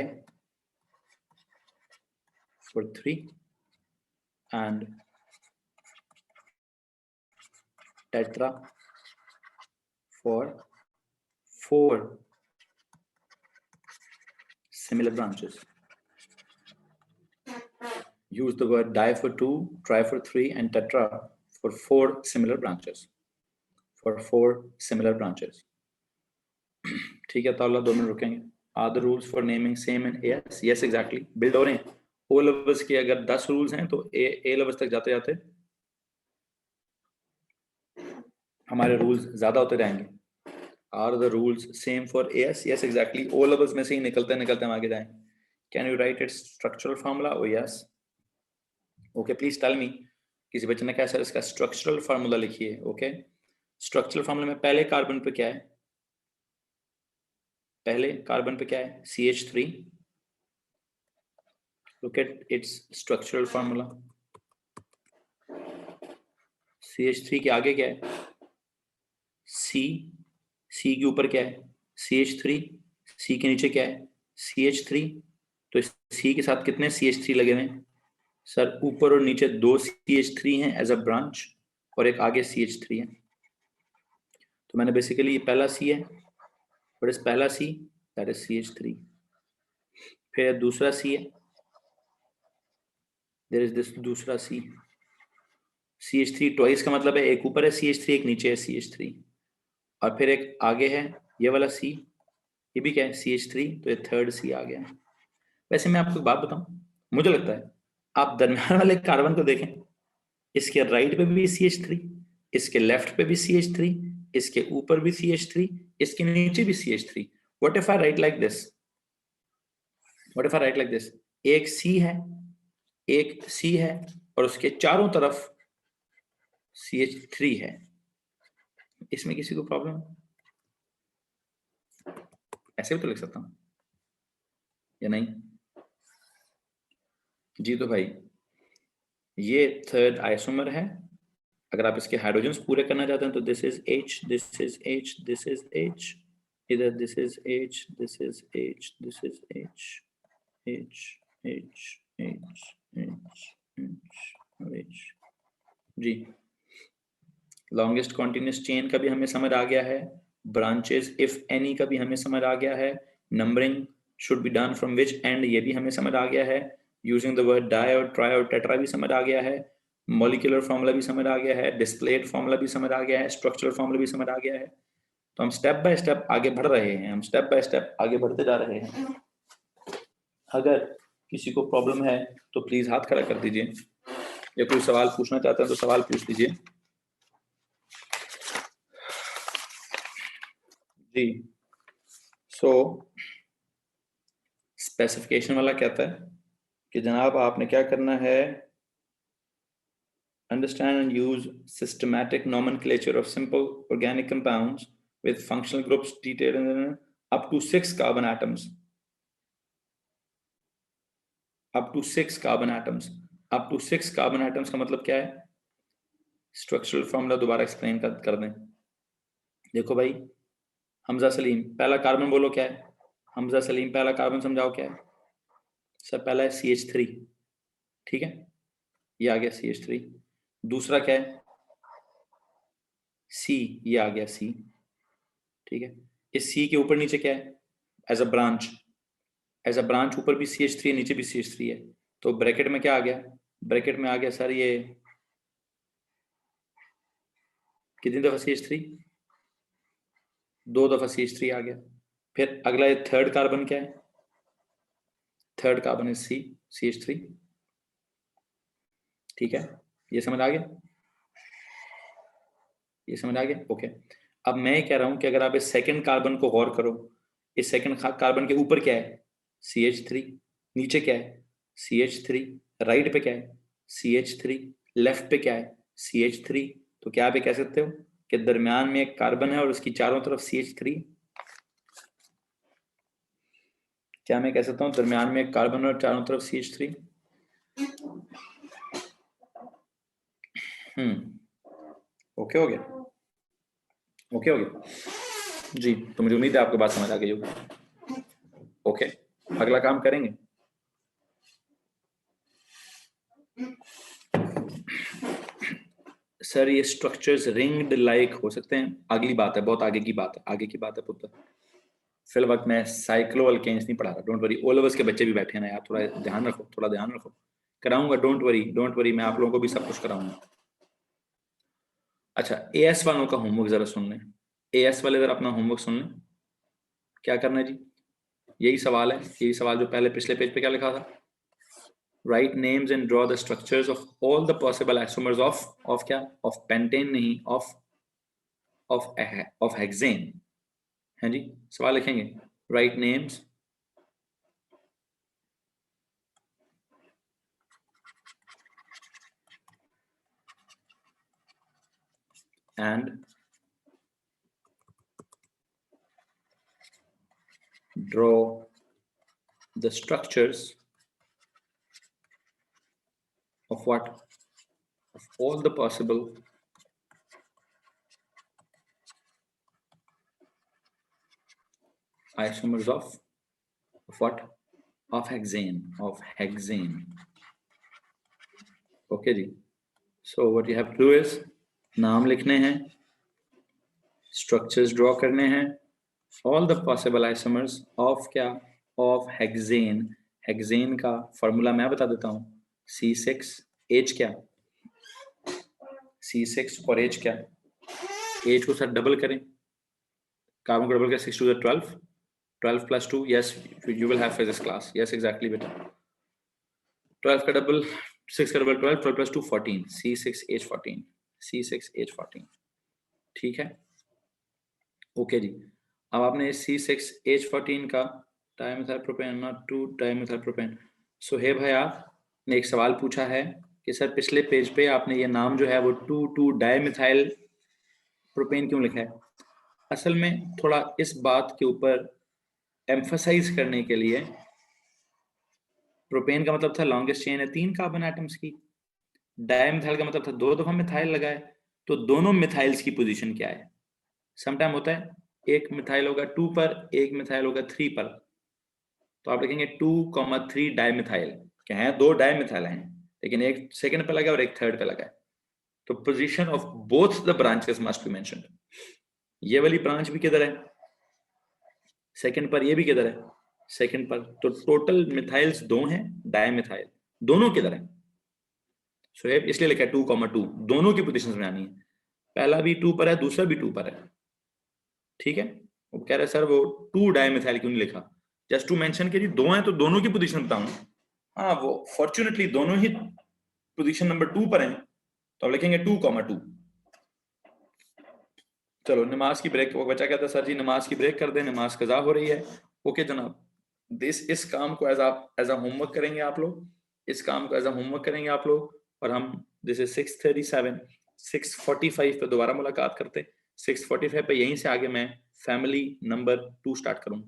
for 3, and tetra for 4 similar branches. Use the word die for 2, try for 3, and tetra for 4 similar branches. For 4 similar branches. ठीक है, तो अल्लाह 2 मिनट रुकेंगे। Are the rules for naming same and yes? Yes, exactly. Build हो रहे हैं। O levels के अगर 10 रूल्स हैं तो A levels तक जाते जाते हमारे रूल्स ज्यादा होते रहेंगे। Are the rules same for AS? Yes, exactly. O levels में से ही निकलते निकलते हम आगे जाएंगे। Can you write its structural formula? Oh yes. Okay, please tell me. किसी बच्चे ने कहा सर इसका स्ट्रक्चरल फार्मूला लिखिए। ओके, स्ट्रक्चरल फार्मूला में पहले कार्बन पे क्या है? पहले कार्बन पे क्या है? CH3। Look at its structural formula. CH3 के आगे क्या है? C। C के ऊपर क्या है? CH3। C के नीचे क्या है? CH3। तो इस C के साथ कितने CH3 लगे हुए हैं? सर ऊपर और नीचे 2 CH3 हैं एज अ ब्रांच और एक आगे CH3 है। तो मैंने बेसिकली ये पहला C है, व्हाट इज पहला C, दैट इज CH3। फिर दूसरा C है, देयर इज दिस दूसरा C, CH3 ट्वाइस का मतलब है एक ऊपर है CH3 एक नीचे है CH3, और फिर एक आगे है ये वाला C, ये भी क्या है CH3, तो ये थर्ड C आ गया। वैसे मैं आपको एक बात बताऊं, मुझे लगता है आप दरम्यान वाले कार्बन को देखें, इसके राइट पे भी CH3, इसके लेफ्ट पे भी CH3, इसके ऊपर भी CH3, इसके नीचे भी CH3। What if I right like this, what if I right like this, एक C है, एक C है और उसके चारों तरफ CH3 है, इसमें किसी को प्रॉब्लम? ऐसे भी तो लिख सकता हूं या नहीं? जी तो भाई ये थर्ड आइसोमर है। अगर आप इसके हाइड्रोजन्स पूरे करना चाहते हैं तो this is H, this is H, this is H, इधर this is H, this is H, this is H, H, H, H, H, H, H। जी लॉन्गेस्ट कॉन्टिन्यूस चेन का भी हमें समझ आ गया है, ब्रांचेस इफ एनी का भी हमें समझ आ गया है, numbering should be done from which and ये भी हमें समझ आ गया है, यूजिंग द वर्ड डाई और ट्राई और टेट्रा भी समझ आ गया है, मॉलिक्यूलर फॉर्मूला भी समझ आ गया है, डिस्प्लेड फॉर्मूला भी समझ आ गया है, स्ट्रक्चरल फॉर्मूला भी समझ आ गया है। तो हम स्टेप बाय स्टेप आगे बढ़ रहे हैं, हम स्टेप बाय स्टेप आगे बढ़ते जा रहे हैं। अगर किसी को प्रॉब्लम है तो प्लीज हाथ खड़ा कर दीजिए, या कोई सवाल पूछना चाहते हैं तो सवाल पूछ लीजिए। जी सो स्पेसिफिकेशन वाला कहता है कि जनाब आपने क्या करना है, understand and use systematic nomenclature of simple organic compounds with functional groups detailed in up to 6 carbon atoms, up to 6 carbon atoms, up to 6 carbon atoms का मतलब क्या है, स्ट्रक्चरल फॉर्मूला दोबारा एक्सप्लेन कर दें। देखो भाई हमजा सलीम पहला कार्बन बोलो क्या है, हमजा सलीम पहला कार्बन समझाओ क्या है। सर पहला है CH3, ठीक है ये आ गया CH3। दूसरा क्या है C, ये आ गया C, ठीक है। इस C के ऊपर नीचे क्या है as a branch, as a branch ऊपर भी CH3 है नीचे भी CH3 है, तो ब्रैकेट में क्या आ गया, ब्रैकेट में आ गया सर ये कितनी दफा CH3, 2 दफा CH3 आ गया। फिर अगला ये थर्ड कार्बन क्या है, थर्ड कार्बन इज CH3, ठीक है ये समझ आ गया, ये समझ आ गया ओके। अब मैं ये कह रहा हूं कि अगर आप इस सेकंड कार्बन को गौर करो, इस सेकंड कार्बन के ऊपर क्या है CH3, नीचे क्या है CH3, राइट पे क्या है CH3, लेफ्ट पे क्या है CH3, तो क्या आप ये कह सकते हो कि दरमियान में एक कार्बन है और उसकी चारों तरफ CH3, क्या मैं कह सकता हूं दरमियान में एक कार्बन और चारों तरफ CH3? ओके हो गया, ओके हो गया जी। तो मुझे उम्मीद है आपको बात समझ आ गई होगी। ओके अगला काम करेंगे, सर ये स्ट्रक्चर्स रिंग्ड लाइक हो सकते हैं, अगली बात है, बहुत आगे की बात है, आगे की बात है पुत्र। फिल वक्त मैं साइक्लो अल्केन्स नहीं पढ़ा रहा, डोंट वरी, ओ लेवल्स के बच्चे भी बैठे हैं ना यार, थोड़ा ध्यान रखो, थोड़ा ध्यान रखो, कराऊंगा, डोंट वरी, डोंट वरी, मैं आप लोगों को भी सब कुछ कराऊंगा। अच्छा AS वालों का होमवर्क जरा सुन लें, AS वाले जरा अपना होमवर्क सुन लें। क्या करना है जी, यही सवाल है, यही सवाल जो पहले पिछले पेज पे क्या लिखा था, write names and draw the structures of all the possible isomers of क्या, of pentane नहीं, of hexane, है जी। सवाल लिखेंगे, write names and draw the structures of what, of all the possible isomers of what, of hexane, of hexane, okay जी। So what you have to do is नाम लिखने हैं, स्ट्रक्चर्स ड्रॉ करने हैं, all the possible isomers of क्या, ऑफ हेक्सेन। हेक्सेन का फॉर्मूला मैं बता देता हूँ, C6H क्या, C6 और H क्या, H को सर डबल करें, कार्बन को डबल करें, 6 to the 12, 12 plus 2, yes, you will have physics class, yes exactly बेटा, 12 का डबल, 6 का डबल 12, 12 plus 2 14, C6H14, C6H14, ठीक है। ओके जी, अब आपने C6H14 का dimethyl propane not 2 dimethyl propane. So हे भाई आपने एक सवाल पूछा है कि सर पिछले पेज पे आपने ये नाम जो है वो 2 डाइमिथाइल प्रोपेन क्यों लिखा है। असल में थोड़ा इस बात के ऊपर एम्फसाइज करने के लिए, प्रोपेन का मतलब था लॉन्गेस्ट चेन है 3 कार्बन एटम्स की, डाइमिथाइल का मतलब था 2 दफा मिथाइल लगाए, तो दोनों मिथाइल्स की पोजीशन क्या है। समटाइम होता है एक मिथाइल होगा 2 पर, एक मिथाइल होगा 3 पर, तो आप लिखेंगे 2,3 डाइमिथाइल, क्या है 2 डाइमिथाइल हैं, लेकिन एक सेकंड पे लगा और एक थर्ड पे लगा है, तो position of both the branches must be mentioned. ये वाली ब्रांच भी किधर है, सेकंड पर, ये भी किधर है, सेकंड पर, तो टोटल मिथाइल्स 2 हैं, डाइमिथाइल दोनों किधर है। सो इसलिए लिखा है 2,2, दोनों की पोजीशंस में आनी है, पहला भी 2 पर है, दूसरा भी 2 पर है, ठीक है। वो कह रहे सर वो 2 डाइमिथाइल क्यों नहीं लिखा, जस्ट टू मेंशन के जी 2 हैं तो दोनों की पोजीशन बताऊं। हाँ वो फॉर्चुनेटली दोनों ही पोजीशन नंबर 2 पर हैं, तो आप लिखेंगे 2,2। चलो नमाज की ब्रेक, वो बच्चा कहता है सर जी नमाज की ब्रेक कर दें, नमाज कज़ा हो रही है। ओके जनाब, इस काम को एज अ होमवर्क करेंगे आप लोग, इस काम को एज अ होमवर्क करेंगे आप लोग, और हम जैसे 6:37 6:45 पे दोबारा मुलाकात करते, 6:45 पे यहीं से आगे मैं फैमिली नंबर 2 स्टार्ट करूँ,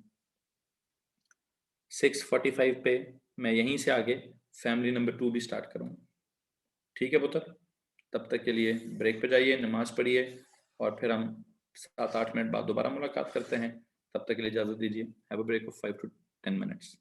6:45 पे मैं यहीं से आगे फैमिली नंबर 2 भी स्टार्ट करूँ, ठीक है पुत्र। तब तक के लिए ब्रेक पे जाइए, नमाज पढ़िए, और फिर हम 7-8 मिनट बाद दोबारा मुलाकात करते हैं। तब तक के लिए इजाजत दीजिए, have a break of 5 to 10 minutes।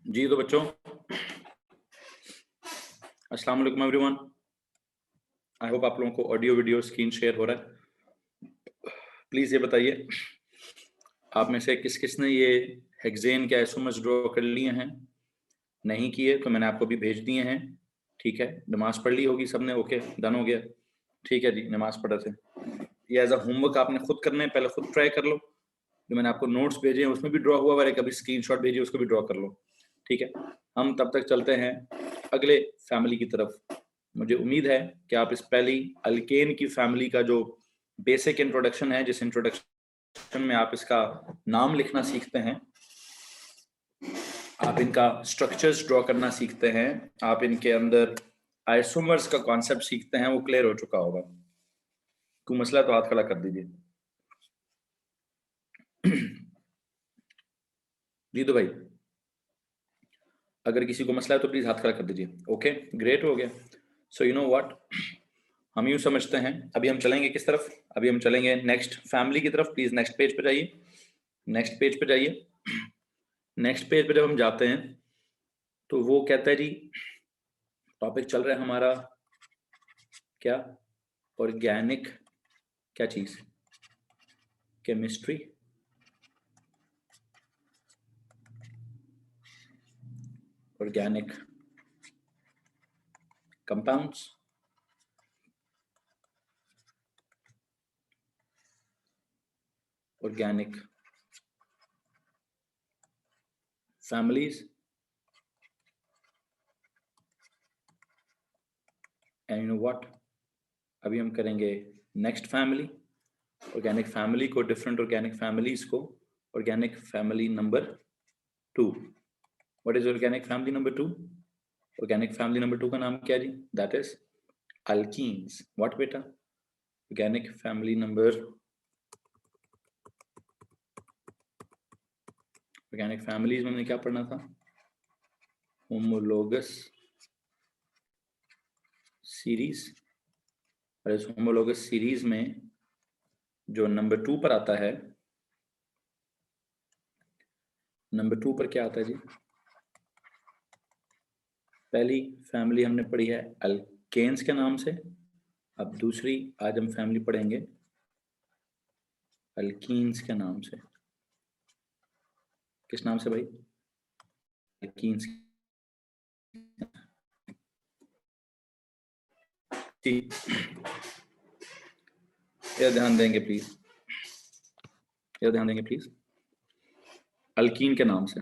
जी तो बच्चों, अस्सलाम वालेकुम एवरीवन। आई होप आप लोगों को ऑडियो वीडियो स्क्रीन शेयर हो रहा है। प्लीज ये बताइए आप में से किस किस ने ये हेक्सेन के आइसोमर्स ड्रॉ कर लिए हैं? नहीं किए तो मैंने आपको भी भेज दिए हैं। ठीक है, नमाज पढ़ ली होगी सबने। ओके, डन हो गया। ठीक है जी, नमाज पढ़े थे। ये एज अ होमवर्क आपने खुद करना है, पहले खुद ट्राई कर लो। जो मैंने आपको नोट्स भेजे हैं उसमें भी ड्रॉ हुआ है, कभी स्क्रीनशॉट भेजिए उसको भी ड्रॉ कर लो। ठीक है, हम तब तक चलते हैं अगले फैमिली की तरफ। मुझे उम्मीद है कि आप इस पहली अल्केन की फैमिली का जो बेसिक इंट्रोडक्शन है, जिस इंट्रोडक्शन में आप इसका नाम लिखना सीखते हैं, आप इनका स्ट्रक्चर्स ड्रॉ करना सीखते हैं, आप इनके अंदर आइसोमर्स का कॉन्सेप्ट सीखते हैं, वो क्लियर हो चुका होगा। कोई मसला तो हाथ खड़ा कर दीजिए। जी तो भाई, अगर किसी को मसला है तो प्लीज हाथ खड़ा कर दीजिए। ओके, ग्रेट, हो गया। सो यू नो व्हाट, हम यूं समझते हैं, अभी हम चलेंगे किस तरफ? अभी हम चलेंगे नेक्स्ट फैमिली की तरफ। प्लीज नेक्स्ट पेज पे जाइए, नेक्स्ट पेज पे जाइए। नेक्स्ट पेज पे जब हम जाते हैं तो वो कहता है जी, टॉपिक चल रहा है हमारा क्या? ऑर्गेनिक क्या चीज? Chemistry, organic compounds, organic families, and you know what, अभी हम करेंगे नेक्स्ट फैमिली। ऑर्गेनिक फैमिली को, डिफरेंट ऑर्गेनिक फैमिलीज को, organic family number 2। What is organic family number 2? Organic family number 2 का नाम क्या जी? That is alkenes. व्हाट बेटा? Organic family number, organic families में हमने क्या पढ़ना था? Homologous series. और इस होमोलोगस सीरीज में जो नंबर 2 पर आता है, नंबर 2 पर क्या आता है जी? पहली फैमिली हमने पढ़ी है अल्केन्स के नाम से। अब दूसरी आज हम फैमिली पढ़ेंगे अल्कीन्स के नाम से। किस नाम से भाई? अल्कीन्स। यह ध्यान देंगे प्लीज, यह ध्यान देंगे प्लीज। अल्कीन के नाम से,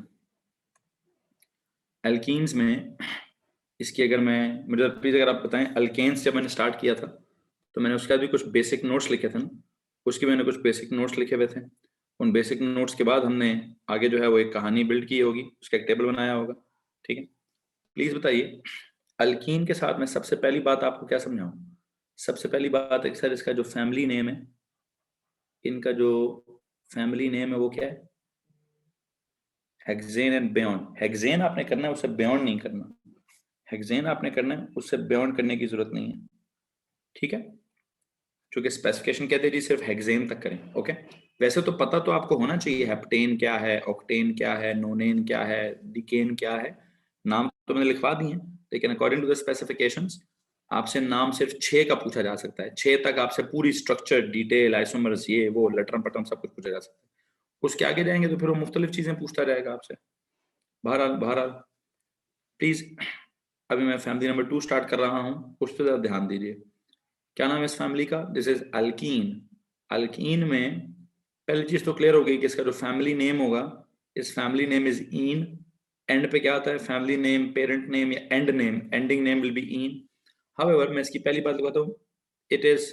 अल्कीन्स में इसकी अगर मैं, मुझे प्लीज अगर आप बताएं, अल्केन्स जब मैंने स्टार्ट किया था तो मैंने उसका भी कुछ बेसिक नोट्स लिखे थे ना, उसके मैंने कुछ बेसिक नोट्स लिखे हुए थे। उन बेसिक नोट्स के बाद हमने आगे जो है वो एक कहानी बिल्ड की होगी, उसका एक टेबल बनाया होगा। ठीक है, प्लीज बताइए अल्कीन के साथ मैं सबसे पहली बात आपको क्या समझाऊं? सबसे पहली बात है सर, इसका जो फैमिली नेम है, इनका जो फैमिली नेम है वो क्या है? Hexane and beyond. हेक्सेन आपने करना है, उससे बियॉन्ड नहीं करना। हेक्सेन आपने करना है, उससे बियॉन्ड करने की जरूरत नहीं है। ठीक है, क्योंकि स्पेसिफिकेशन कहते हैं जी सिर्फ हेक्सेन तक करें। ओके, वैसे तो पता तो आपको होना चाहिए हेप्टेन क्या है, ऑक्टेन क्या है, नोनेन क्या है, डिकेन क्या है। नाम तो मैंने लिखवा दिए हैं, लेकिन अकॉर्डिंग टू द स्पेसिफिकेशंस आपसे नाम सिर्फ 6 का पूछा जा सकता है। 6 तक आपसे पूरी स्ट्रक्चर, डिटेल, आइसोमर्स, ये वो, लटरम पटरम सब कुछ पूछा जा सकता है। उसके आगे जाएंगे तो फिर वो मुख्तलिफ चीजें पूछता रहेगा आपसे। बहरहाल बहरहाल प्लीज, अभी मैं फैमिली नंबर 2 स्टार्ट कर रहा हूँ, उस पर ध्यान दीजिए। क्या नाम है इस फैमिली का? This is alkyne. अल्कीन में पहली चीज तो क्लियर हो गई कि इसका जो फैमिली नेम होगा, इस family name is in. And पे क्या आता है? फैमिली नेम, पेरेंट नेम या and name, ending name will be in. However मैं इसकी पहली बात बताता हूँ, it is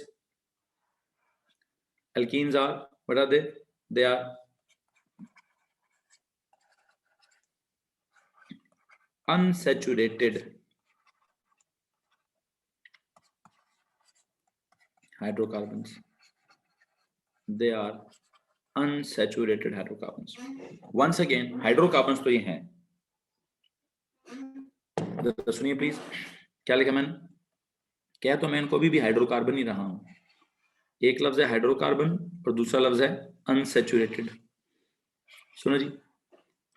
alkenes are, what are they are unsaturated hydrocarbons. They are unsaturated hydrocarbons. Once again, hydrocarbons तो ये हैं। तो सुनिए प्लीज, क्या लिखा मैंने? क्या तो मैं इनको अभी भी हाइड्रोकार्बन ही रहा हूं। एक लफ्ज है हाइड्रोकार्बन और दूसरा लफ्ज है अनसैचुरेटेड। सुनो जी,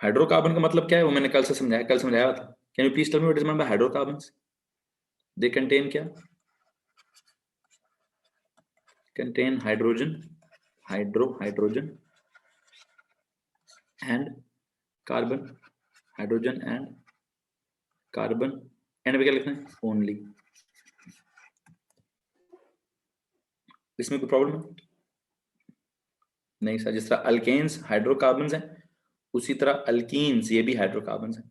हाइड्रोकार्बन का मतलब क्या है वो मैंने कल से समझाया, कल समझाया था। Can you please tell me what is mean by hydrocarbons? They contain क्या? Contain hydrogen, hydrogen and carbon, hydrogen and carbon, and पे क्या लिखना है? ओनली। इसमें कोई प्रॉब्लम है? नहीं सर, जिस तरह अल्केन्स हाइड्रोकार्बन्स हैं उसी तरह अल्कीन्स ये भी हाइड्रोकार्बन्स हैं।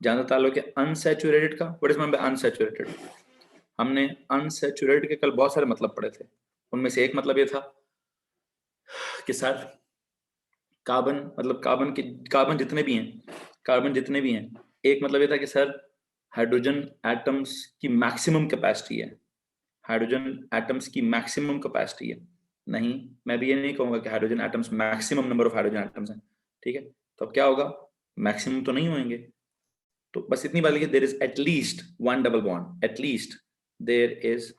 जहां तक ताल्लुक है अनसैचुरेटेड का, what is mean bye unsaturated? हमने अनसैचुरेटेड के कल बहुत सारे मतलब पढ़े थे। उनमें से एक मतलब ये था कि सर कार्बन मतलब कार्बन जितने भी हैं, कार्बन जितने भी हैं, एक मतलब ये था कि सर हाइड्रोजन एटम्स की मैक्सिमम कैपेसिटी है, हाइड्रोजन एटम्स की मैक्सिमम कैपेसिटी है। नहीं, मैं भी ये नहीं कहूंगा कि hydrogen atoms maximum number of hydrogen atoms हैं, ठीक है? तो अब क्या होगा? मैक्सिमम तो नहीं होंगे, तो बस इतनी बात लिखिए, there is at least one double bond, at least there is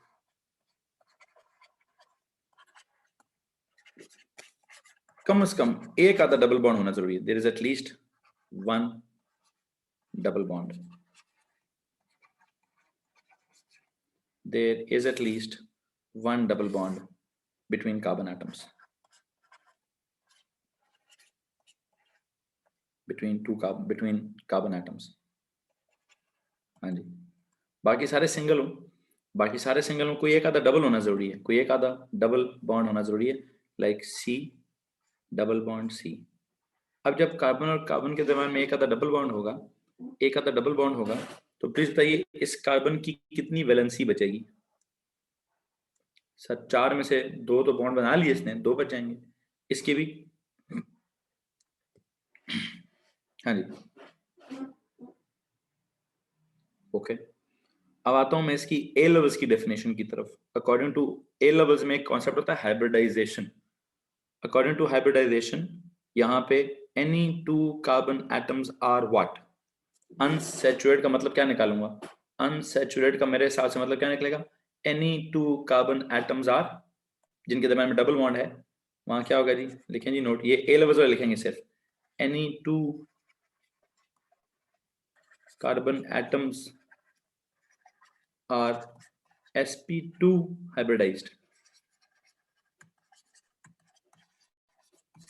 कम से कम एक आधा डबल बॉन्ड होना जरूरी है। There is at least one double bond, there is at least one double bond between carbon atoms, between carbon atoms। हाँ जी, बाकी सारे सिंगल हो, बाकी सारे सिंगल हो, कोई एक आधा डबल होना जरूरी है, कोई एक आधा डबल बॉन्ड होना जरूरी है, like C double bond C. अब जब कार्बन और कार्बन के दरम्यान में एक आधा डबल बॉन्ड होगा, एक आधा डबल बॉन्ड होगा, तो प्लीज बताइए इस कार्बन की कितनी वैलेंसी बचेगी? सर चार में से दो तो बॉन्ड बना लिए इसने, दो बच जाएंगे इसके भी। हाँ जी, ओके। अब आता हूं मैं इसकी ए लेवल्स की डेफिनेशन की तरफ। अकॉर्डिंग टू ए लेवल्स में एक कॉन्सेप्ट होता है हाइब्रिडाइजेशन। अकॉर्डिंग टू हाइब्रिडाइजेशन, यहाँ पे any two carbon atoms are what? Unsaturate का मतलब क्या निकालूंगा? अनसैचुरेट का मेरे हिसाब से मतलब क्या निकलेगा? Any two carbon atoms are, जिनके दरम्यान में डबल बॉन्ड है, वहां क्या होगा जी? लिखें जी नोट, ये ए लेवल्स वाले लिखेंगे सिर्फ। Any two carbon atoms are sp2 hybridised.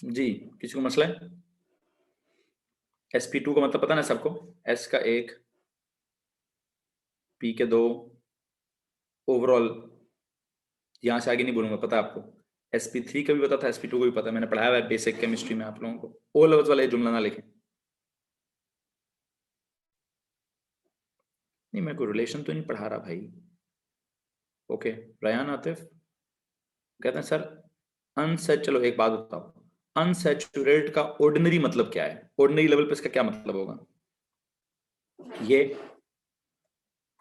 जी, किसी को मसला है? sp2 का मतलब पता ना सबको? s का एक, p के दो, ओवरऑल। यहां से आगे नहीं बोलूंगा, पता है आपको। sp3 का भी पता था, sp2 को भी पता है, मैंने पढ़ाया हुआ है बेसिक केमिस्ट्री में आप लोगों को। ओ लेवल्स वाला ये जुमला ना लिखें। नहीं, मैं कोई रिलेशन तो नहीं पढ़ा रहा भाई। ओके, रयान आतिफ कहते हैं सर अनसैच, चलो एक बात बताओ, अनसैचुरेट का ऑर्डिनरी मतलब क्या है? ऑर्डिनरी लेवल पे इसका क्या मतलब होगा? ये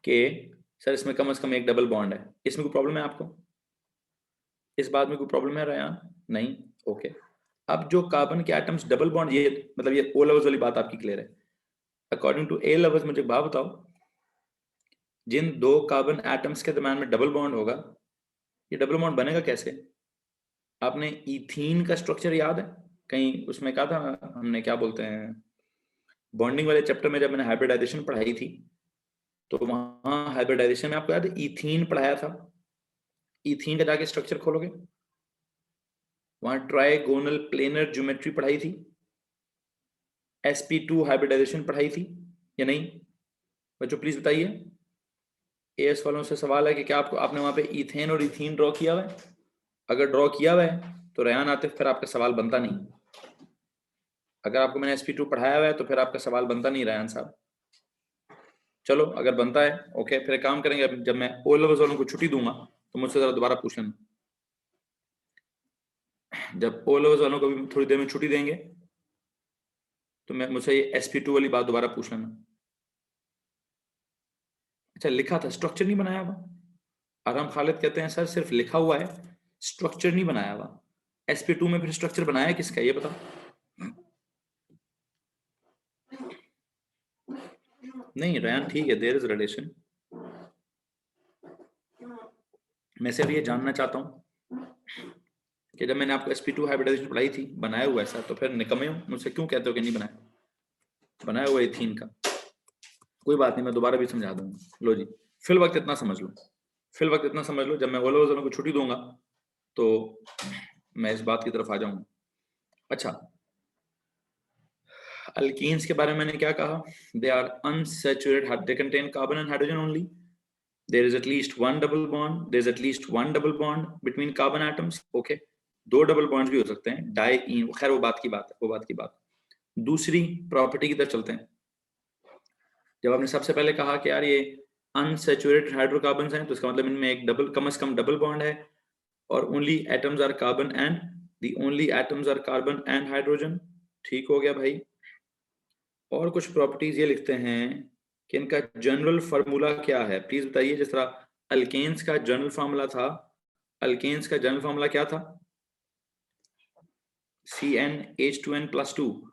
कि सर इसमें कम से कम एक डबल बॉन्ड है, इसमें कोई प्रॉब्लम है आपको? इस बात में कोई प्रॉब्लम है रयान? नहीं, ओके। अब जो कार्बन के एटम्स डबल बॉन्ड, ये मतलब ये ओ लेवल्स वाली बात आपकी क्लियर है। अकॉर्डिंग टू ए लेवल्स, मुझे बात बताओ, जिन दो कार्बन एटम्स के दरम्यान में डबल बॉन्ड होगा, ये डबल बॉन्ड बनेगा कैसे? आपने इथीन का स्ट्रक्चर याद है? कहीं उसमें कहा था हमने, क्या बोलते हैं, बॉन्डिंग वाले चैप्टर में जब मैंने हाइब्रिडाइजेशन पढ़ाई थी, तो वहां हाइब्रिडाइजेशन में आपको याद है इथीन पढ़ाया था। इथीन का जाके स्ट्रक्चर खोलोगे, वहां ट्राइगोनल प्लेनर ज्योमेट्री पढ़ाई थी, sp2 हाइब्रिडाइजेशन पढ़ाई थी या नहीं? बच्चों प्लीज बताइए। एएस वालों से सवाल है कि क्या आपको, आपने वहां पे इथेन और इथीन ड्रॉ किया हुआ है? अगर ड्रॉ किया हुआ है तो रेहान आतिफ फिर आपका सवाल बनता नहीं। अगर आपको मैंने sp2 पढ़ाया हुआ है तो फिर आपका सवाल बनता नहीं रेहान साहब। चलो अगर बनता है ओके, फिर एक काम करेंगे, जब मैं ओ लेवल्स वालों को छुट्टी दूंगा तो मुझसे जरा दोबारा पूछ लेना। जब ओ लेवल्स वालों को भी थोड़ी देर में छुट्टी देंगे तो मैं मुझसे ये sp2 वाली बात दोबारा पूछ लेना। अच्छा, लिखा था, स्ट्रक्चर नहीं बनाया हुआ। आराम खालिद कहते हैं सर सिर्फ लिखा हुआ है, स्ट्रक्चर नहीं बनाया हुआ। sp2 में फिर स्ट्रक्चर बनाया किसका, ये बताओ। नहीं रयान ठीक है, देयर इज रिलेशन। मैं सिर्फ ये जानना चाहता हूं कि जब मैंने आपको sp2 हाइब्रिडाइजेशन पढ़ाई थी, बनाया हुआ ऐसा, तो फिर निकम्मे हो, मुझसे क्यों कहते हो कि नहीं बनाया? बनाया हुआ एथीन का। कोई बात नहीं, मैं दोबारा भी समझा दूंगा। लो जी, फिल वक्त इतना समझ लो, फिल वक्त इतना समझ लो, जब मैं ओला को छुट्टी दूंगा तो मैं इस बात की तरफ आ जाऊंगा। अच्छा, अल्कीन्स के बारे में मैंने क्या कहा? They are unsaturated, they contain carbon and hydrogen only, there is at least one double bond, there's at least one double bond between carbon atoms, okay, 2 double bonds भी हो सकते हैं, डाई, खैर वो बात की बात है, वो बात की बात। दूसरी प्रॉपर्टी की तरफ चलते हैं। जब आपने सबसे पहले कहा कि यार ये अनसैचुरेटेड हाइड्रोकार्बन्स हैं, तो इसका मतलब इनमें एक डबल, कम से कम डबल बॉन्ड है, और only atoms are carbon and the only atoms are carbon and hydrogen. ठीक हो गया भाई। और कुछ प्रॉपर्टीज ये लिखते हैं कि इनका जनरल फार्मूला क्या है, प्लीज बताइए। जिस तरह अल्केन्स का जनरल फार्मूला था, अल्केन्स का जनरल फार्मूला क्या था? CnH2n+2।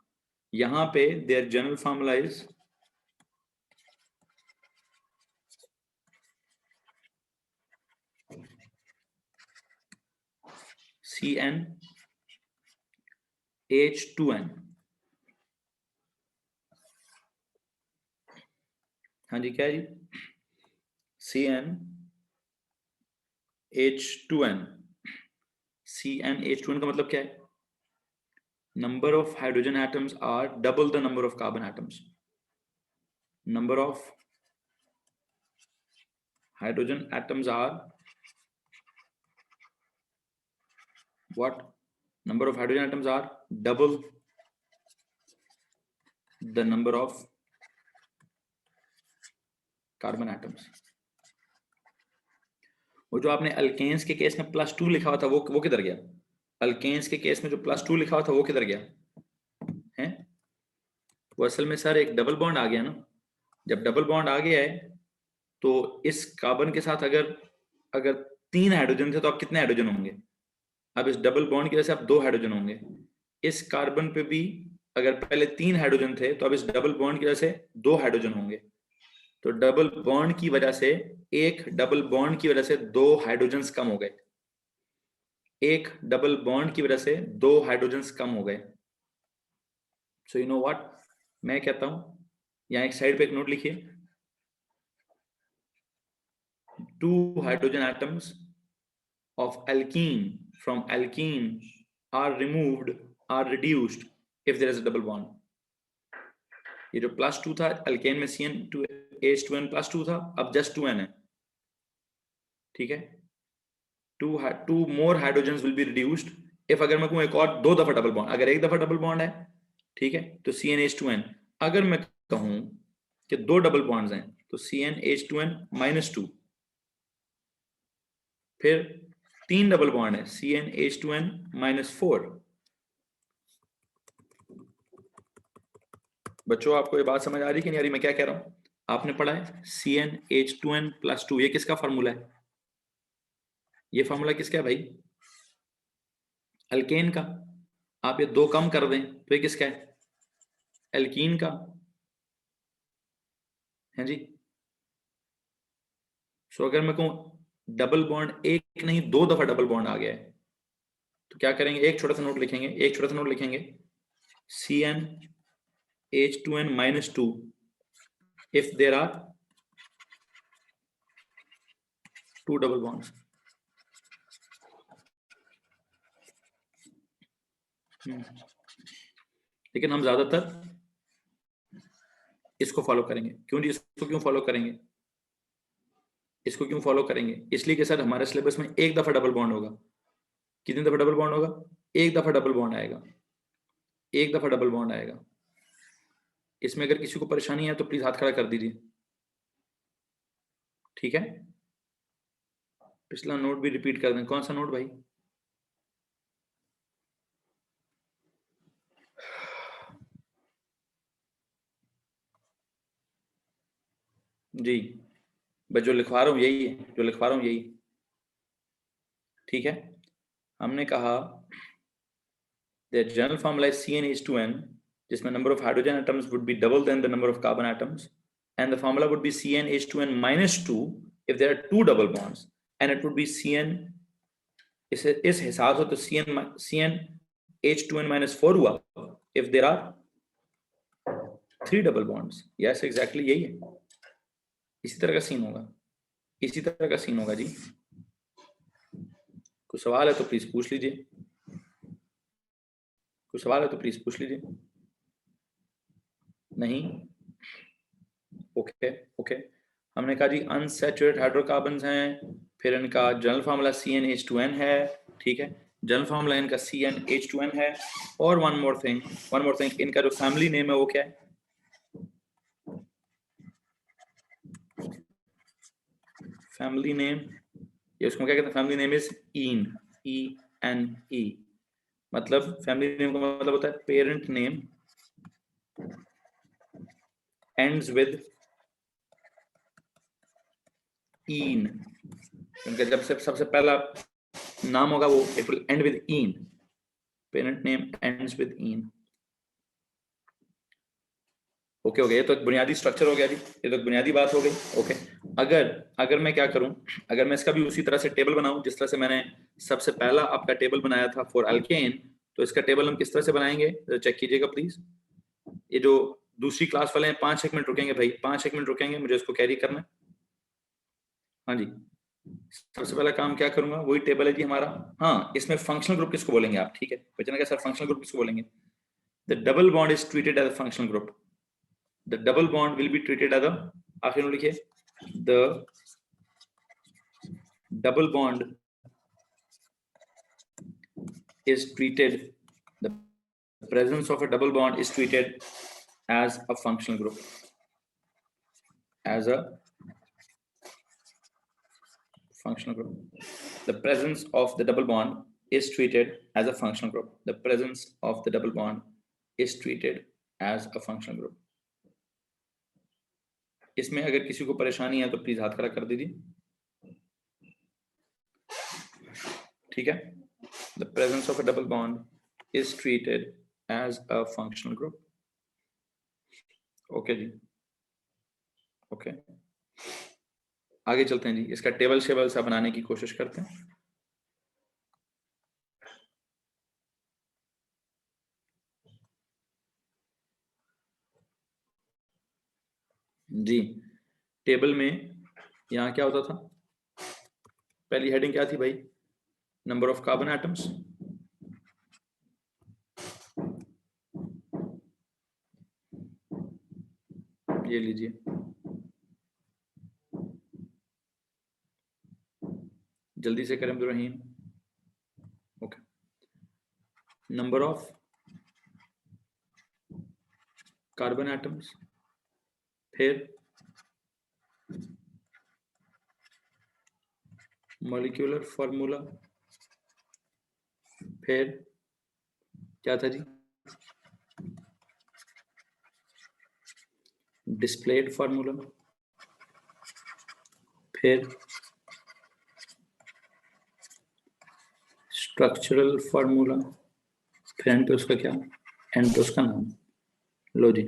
यहां पे there general formula is CnH2n। हाँ जी, क्या है जी? CnH2n। CnH2n का मतलब क्या है? Number of hydrogen atoms are double the number of carbon atoms. Number of hydrogen atoms are what? Number of hydrogen atoms are double the number of carbon atoms. वो जो आपने अल्केन्स के केस में +2 लिखा हुआ था, वो किधर गया? अल्केन्स के केस में जो +2 लिखा हुआ था वो किधर गया है? वो असल में सर एक डबल बॉन्ड आ गया ना। जब डबल बॉन्ड आ गया है तो इस कार्बन के साथ अगर 3 हाइड्रोजन थे तो अब कितने हाइड्रोजन होंगे? अब इस डबल बॉन्ड की वजह से अब 2 हाइड्रोजन होंगे। इस कार्बन पे भी अगर पहले 3 हाइड्रोजन थे तो अब इस डबल बॉन्ड की वजह से 2 हाइड्रोजन होंगे। तो डबल बॉन्ड की वजह से, एक डबल बॉन्ड की वजह से 2 हाइड्रोजन्स कम हो गए। एक डबल बॉन्ड की वजह से 2 हाइड्रोजन्स कम हो गए। सो यू नो व्हाट, मैं कहता हूं, यहां एक साइड पे एक नोट लिखिए, 2 hydrogen atoms of alkene from alkene are removed, are reduced if there is a double bond. ये जो +2 था अल्केन में, CnH2n+2 था, अब जस्ट 2n है। ठीक है, 2 more hydrogens will be reduced if, अगर मैं कहूं एक और 2 दफा डबल बॉन्ड, अगर एक दफा डबल बॉन्ड है, ठीक है, तो CnH2n। अगर मैं कहूं कि 2 डबल बॉन्ड्स हैं तो CnH2n-2, फिर 3 डबल बॉन्ड है CnH2n-4। बच्चों आपको ये बात समझ आ रही कि नहीं आ रही मैं क्या कह रहा हूं? आपने पढ़ा है CnH2n+2, ये किसका फार्मूला है? ये फार्मूला किसका है भाई? अल्केन का। आप ये 2 कम कर दें तो ये किसका है? एल्कीन का है जी। सो अगर मैं कहूं डबल बॉन्ड एक नहीं 2 दफा डबल बॉन्ड आ गया है तो क्या करेंगे? एक छोटा सा नोट लिखेंगे, CnH2n-2 if there are 2 double bonds। लेकिन हम ज्यादातर इसको फॉलो करेंगे। क्यों जी? इसको क्यों फॉलो करेंगे? इसको क्यों फॉलो करेंगे? इसलिए कि सर हमारे सिलेबस में एक दफा डबल बॉन्ड होगा। कितनी दफा डबल बॉन्ड होगा? एक दफा डबल बॉन्ड आएगा, एक दफा डबल बॉन्ड आएगा। इसमें अगर किसी को परेशानी है तो प्लीज हाथ खड़ा कर दीजिए, ठीक है? पिछला नोट भी रिपीट कर दें। कौन सा नोट भाई? जी, बस जो लिखवा रहा हूं यही है, जो लिखवा रहा हूं यही, ठीक है? हमने कहा the general formula is CnH2n, जिसमें number of hydrogen atoms would be double than the number of carbon atoms, and the formula would be CnH2n-2 if there are 2 double bonds, and it would be Cn, इस हिसाब से तो CnH2n-4 हुआ if there are 3 double bonds, yes exactly यही है, इसी तरह का सीन होगा, इसी तरह का सीन होगा जी। कुछ सवाल है तो प्लीज पूछ लीजिए, कुछ सवाल है तो प्लीज पूछ लीजिए। नहीं, ओके ओके। हमने कहा जी अनसैचुरेटेड हाइड्रोकार्बन्स हैं, फिर इनका जनरल फार्मूला CnH2n है, ठीक है, जनरल फार्मूला इनका CnH2n है। और वन मोर थिंग, इनका जो फैमिली नेम है वो क्या है? फैमिली नेम, ये उसको क्या कहते हैं? Family name is in, E-N-E। मतलब फैमिली नेम का मतलब होता है पेरेंट नेम एंड्स विद ईन। उनका जब से सबसे पहला नाम होगा वो it will and with in, parent name ends with in. Okay okay, ये तो एक बुनियादी स्ट्रक्चर हो गया जी, ये तो एक बुनियादी बात हो गई। ओके, अगर मैं क्या करूं, अगर मैं इसका भी उसी तरह से टेबल बनाऊं जिस तरह से मैंने सबसे पहला आपका टेबल बनाया था फॉर अल्केन, तो इसका टेबल हम किस तरह से बनाएंगे चेक कीजिएगा प्लीज। ये जो दूसरी क्लास वाले हैं 5-1 मिनट रुकेंगे भाई, 5-1 मिनट रुकेंगे, मुझे इसको कैरी करना है। हाँ जी, सबसे पहला काम क्या करूंगा, वही टेबल है जी हमारा। हाँ, इसमें फंक्शनल ग्रुप किसको बोलेंगे आप? ठीक है, बच्चे ने कहा सर फंक्शनल ग्रुप किसको बोलेंगे? The double bond is treated as a functional group, the double bond will be treated as a, आखिर में लिखिए, the double bond is treated, the presence of a double bond is treated as a functional group, as a functional group. The presence of the double bond is treated as a functional group. The presence of the double bond is treated as a functional group. इसमें अगर किसी को परेशानी है तो प्लीज हाथ खड़ा कर दीजिए, ठीक है। The presence of a double bond is treated as a functional group. Okay जी, ओके, आगे चलते हैं जी, इसका टेबल शेबल सा बनाने की कोशिश करते हैं। जी, टेबल में यहाँ क्या होता था, पहली हेडिंग क्या थी भाई? नंबर ऑफ कार्बन एटम्स, ये लीजिए, जल्दी से करें Abdul Rahim. Okay, number of carbon atoms, फिर मॉलिक्यूलर फॉर्मूला, फिर क्या था जी? डिस्प्लेड फॉर्मूला, फिर स्ट्रक्चरल फॉर्मूला, फिर एंड पे उसका क्या, एंड पे उसका नाम। लो जी,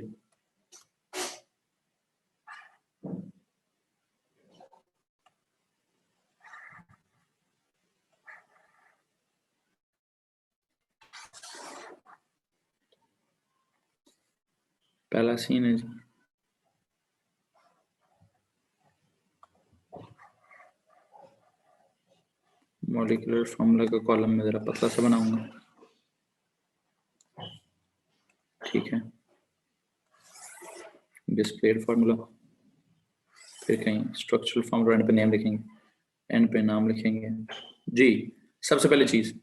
पहला सीन है जी, मॉलिक्यूलर फॉर्मूला का कॉलम में जरा पतला सा बनाऊंगा, ठीक है, डिस्प्लेड फॉर्मूला, फिर कहीं स्ट्रक्चरल फॉर्मूला, एंड पे नेम लिखेंगे, एंड पे नाम लिखेंगे जी। सबसे पहली चीज,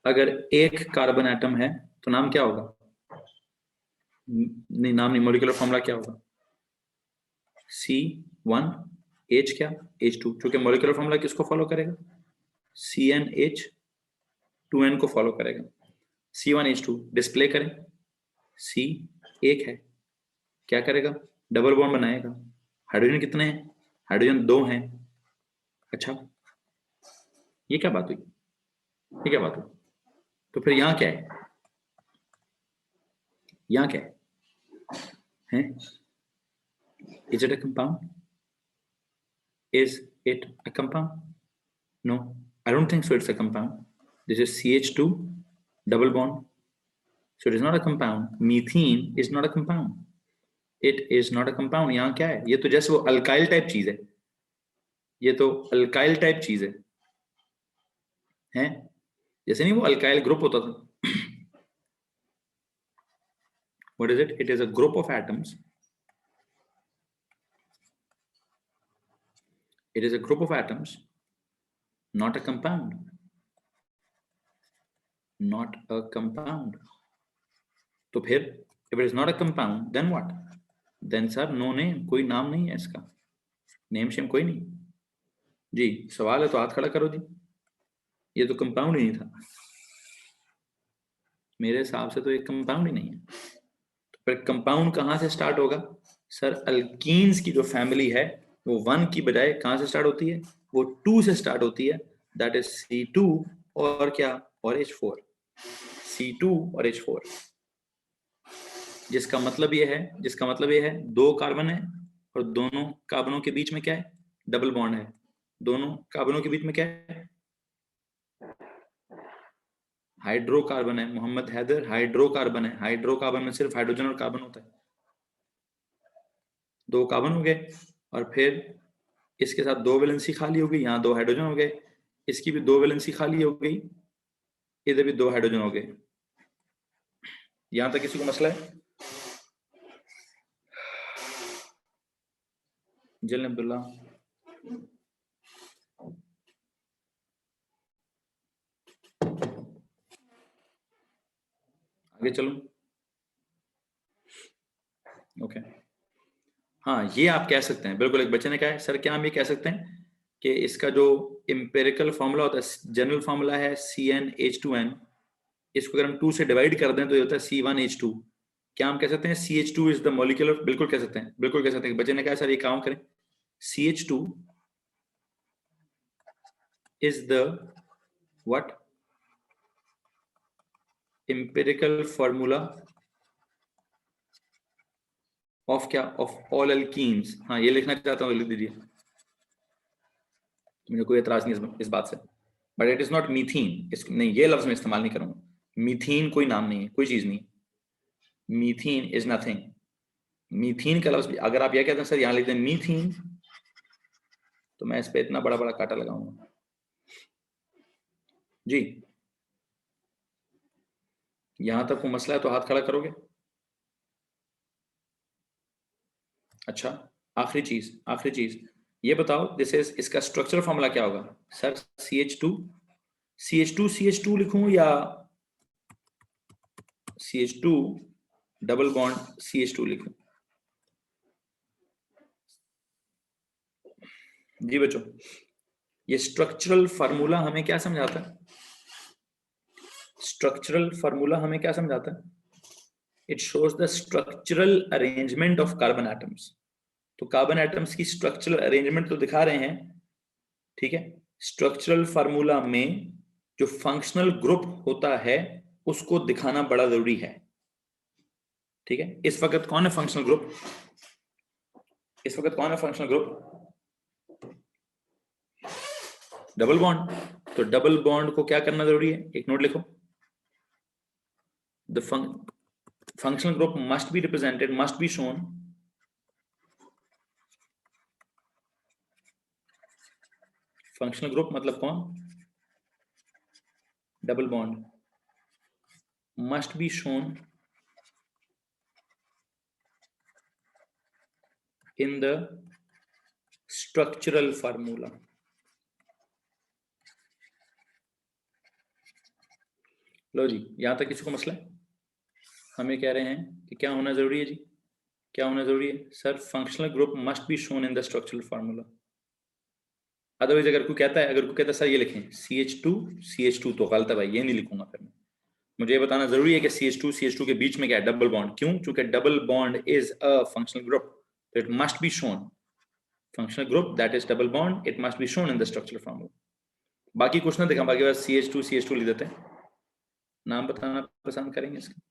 अगर एक कार्बन एटम है तो नाम क्या होगा? नहीं, नाम नहीं, मॉलिक्यूलर फॉर्मूला क्या होगा? C1 H क्या, H2, क्योंकि मॉलिक्यूलर फॉर्मूला किसको फॉलो करेगा? CnH2n को फॉलो करेगा। C1H2 डिस्प्ले करें, C एक है, क्या करेगा? डबल बॉन्ड बनाएगा। हाइड्रोजन कितने हैं? हाइड्रोजन 2 हैं। अच्छा, ये क्या बात हुई, ये क्या बात हुई? तो फिर यहाँ क्या है, यहाँ क्या है? Is it a compound? Is it a compound? No, I don't think so. It's a compound. This is CH2 double bond, so it is not a compound. Methane is not a compound. It is not a compound. यहाँ क्या है, ये तो जैसे वो अल्काइल टाइप चीज है, ये तो अल्काइल टाइप चीज है जैसे नहीं वो अल्काइल ग्रुप होता था। What is it? It is a group of atoms, it is a group of atoms, not a compound, not a compound. तो फिर if it is not a compound then what? then sir no name, कोई नाम नहीं है इसका, नेम शेम कोई नहीं जी। सवाल है तो हाथ खड़ा करो जी, ये तो कंपाउंड ही नहीं था मेरे हिसाब से, तो एक कंपाउंड ही नहीं है। तो फिर कंपाउंड कहाँ से स्टार्ट होगा सर? अल्कीन्स की जो फैमिली है वो 1 की बजाय कहाँ से स्टार्ट होती है? वो 2 से स्टार्ट होती है, दैट इज C2 और क्या, और H4, C2 और H4। जिसका मतलब ये है 2 कार्बन है और दोनों कार्बनों के बीच में क्या है? डबल बॉन्ड है। दोनों कार्बनों के बीच में क्या है? हाइड्रोकार्बन है। मोहम्मद हैदर, हाइड्रोकार्बन है। हाइड्रोकार्बन में सिर्फ हाइड्रोजन और कार्बन होता है। 2 कार्बन हो गए और फिर इसके साथ 2 वैलेंसी खाली हो गई, यहाँ 2 हाइड्रोजन हो गए, इसकी भी 2 वैलेंसी खाली हो गई, इधर भी 2 हाइड्रोजन हो गए। यहां तक किसी को मसला है? जल अब्दुल्ला, आगे चलो। ओके हाँ, ये आप कह सकते हैं बिल्कुल। एक बच्चे ने कहा है सर क्या हम ये कह सकते हैं कि इसका जो एम्पिरिकल फॉर्मूला होता है, जनरल फॉर्मूला है CnH2n, इसको अगर हम 2 से डिवाइड कर दें तो ये होता है C1H2। क्या हम कह सकते हैं CH2 इज द मॉलिक्यूलर? बिल्कुल कह सकते हैं, बिल्कुल कह सकते हैं। बच्चे ने कहा सर ये काम करें, CH2 is the what? Empirical formula of क्या? Of all alkenes. हाँ ये लिखना चाहता हूँ, लिख दीजिए, मुझे कोई एतराज नहीं इस बात से। बट इट इज नॉट मीथीन, नहीं ये लफ्ज मैं इस्तेमाल नहीं करूंगा। मीथीन कोई नाम नहीं है, कोई चीज नहीं। मीथीन इज नथिंग। मीथीन का लफ्ज अगर आप यह कहते हैं सर यहां लिख दें मीथीन, तो मैं इस पे इतना बड़ा बड़ा कांटा लगाऊंगा जी। यहां तक को मसला है तो हाथ खड़ा करोगे? अच्छा आखिरी चीज ये बताओ, जैसे इसका स्ट्रक्चर फॉर्मूला क्या होगा सर? CH2 लिखूं या CH2 डबल बॉन्ड CH2 लिखूं? जी बच्चों, ये स्ट्रक्चरल फार्मूला हमें क्या समझाता है? स्ट्रक्चरल फार्मूला हमें क्या समझाता है? It shows the structural arrangement of carbon atoms. तो कार्बन एटम्स की स्ट्रक्चरल अरेंजमेंट तो दिखा रहे हैं, ठीक है। स्ट्रक्चरल फार्मूला में जो फंक्शनल ग्रुप होता है उसको दिखाना बड़ा जरूरी है, ठीक है। इस वक्त कौन है फंक्शनल ग्रुप? Double bond. तो डबल बॉन्ड को क्या करना जरूरी है? एक नोट लिखो, the functional group must be represented, must be shown functional group मतलब कौन? Double bond must be shown in the structural formula। लो जी, यहां तक किसी को मसला है? हमें कह रहे हैं कि क्या होना जरूरी है जी? क्या होना जरूरी है sir? Functional group must be shown in the structural formula. Otherwise अगर कोई कहता है सर ये लिखें CH2 तो गलत है भाई, ये नहीं लिखूंगा फिर मैं। मुझे ये बताना जरूरी है कि CH2 के बीच में क्या है? Double bond. क्यों? क्योंकि double bond is a functional group, तो it must be shown. Functional group that is double bond, it must be shown in the structural formula. बाकी कुछ ना दिखा, बाकी बस CH2 लिख देते हैं। नाम बताना पसंद करेंगे इसका?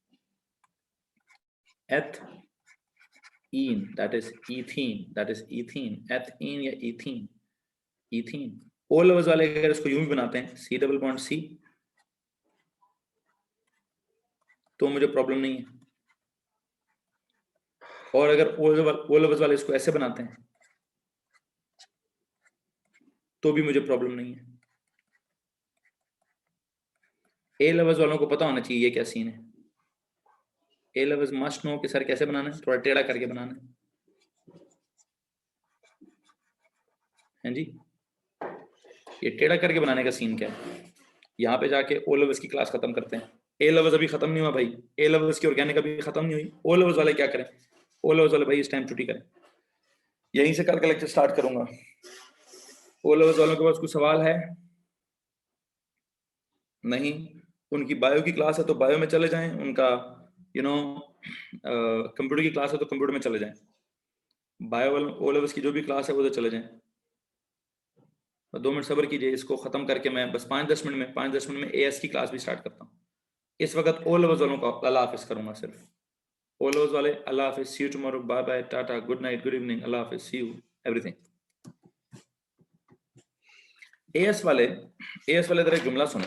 Ethene, that is ethene, ethene या ईथीन। ओ लवर्स वाले अगर इसको यूं भी बनाते हैं C डबल बॉन्ड C, तो मुझे प्रॉब्लम नहीं है। और अगर ओ लेवल्स वाले इसको ऐसे बनाते हैं तो भी मुझे प्रॉब्लम नहीं है। ए लेवल्स वालों को पता होना चाहिए ये क्या सीन है। ए लेवल्स मस्ट नो कि सर कैसे बनाना है, थोड़ा टेढ़ा करके बनाना है जी। ये टेढ़ा करके बनाने का सीन क्या है, यहाँ पे जाके ओ लेवल्स की क्लास खत्म करते हैं। ए लेवल्स अभी खत्म नहीं हुआ भाई, ए लेवल्स की ऑर्गेनिक अभी खत्म नहीं हुई। ओ लेवल्स वाले क्या करें, ओ लेवल्स वाले भाई इस टाइम छुट्टी करें। यहीं से कल का लेक्चर स्टार्ट करूंगा। ओ लेवल्स वालों के पास कुछ सवाल है? नहीं, उनकी बायो की क्लास है तो बायो में चले जाएं, उनका कंप्यूटर की क्लास है तो कंप्यूटर में चले जाएं, बायो वाले ओ लेवल्स की जो भी क्लास है वो तो चले जाएं। 2 मिनट सब्र कीजिए, इसको खत्म करके मैं बस 5-10 मिनट में एएस की क्लास भी स्टार्ट करता हूँ। इस वक्त ओ लेवल्स वालों को अल्लाह हाफिज करूंगा सिर्फ। ओ लेवल्स वाले अल्लाह हाफिज, see you tomorrow, bye bye, tata, good night, good evening, अल्लाह हाफिज, सी यू एवरीथिंग। एएस वाले जरा एक जुमला सुनो।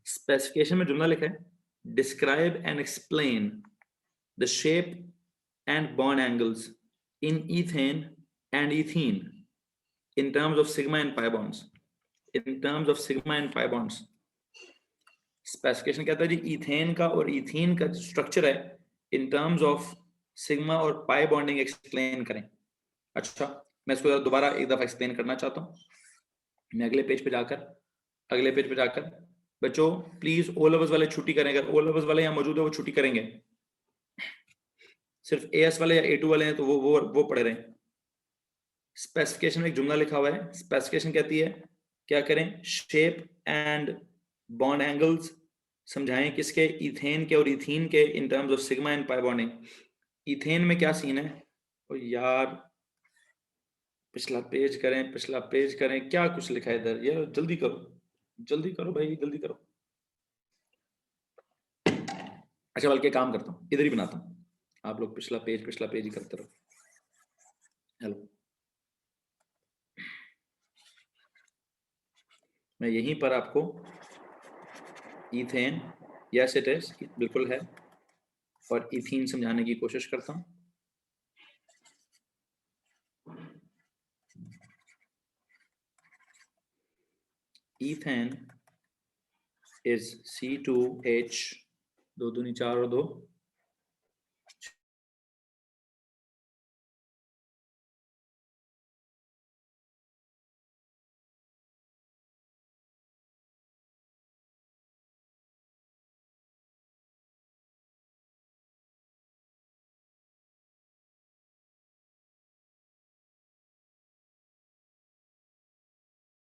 स्पेसिफिकेशन में जुमला लिखा है, describe and explain the shape and bond angles in ethane and ethene in terms of sigma and pi bonds, in terms of sigma and pi bonds। Specification कहता है जी इथेन का और इथीन का स्ट्रक्चर है इन टर्म्स ऑफ सिग्मा और पाई बॉन्डिंग एक्सप्लेन करें। अच्छा, मैं इसको दोबारा एक दफा एक्सप्लेन करना चाहता हूँ। मैं अगले पेज पे जाकर बच्चों प्लीज ओ लेवल्स वाले छुट्टी करें, अगर ओ लेवल्स वाले यहाँ मौजूद है वो छुट्टी करेंगे, सिर्फ एएस वाले या ए2 वाले हैं तो वो पढ़े रहे। स्पेसिफिकेशन में एक जुमला लिखा हुआ है, स्पेसिफिकेशन कहती है क्या करें, शेप एंड बॉन्ड एंगल्स समझाएं किसके, इथेन के और इथीन के, in terms of sigma and pi bonding. Ethane में क्या सीन है, और यार पिछला पेज करें, क्या कुछ लिखा है इधर, यार जल्दी करो भाई, जल्दी करो। अच्छा बल्कि काम करता हूँ, इधर ही बनाता हूँ, आप लोग पिछला पेज ही करते रहो। हेलो, मैं यहीं पर आपको इथेन, यस इट इज, बिल्कुल है, और इथीन समझाने की कोशिश करता हूं। इथेन इज C2H 2 दूनी 4 और 2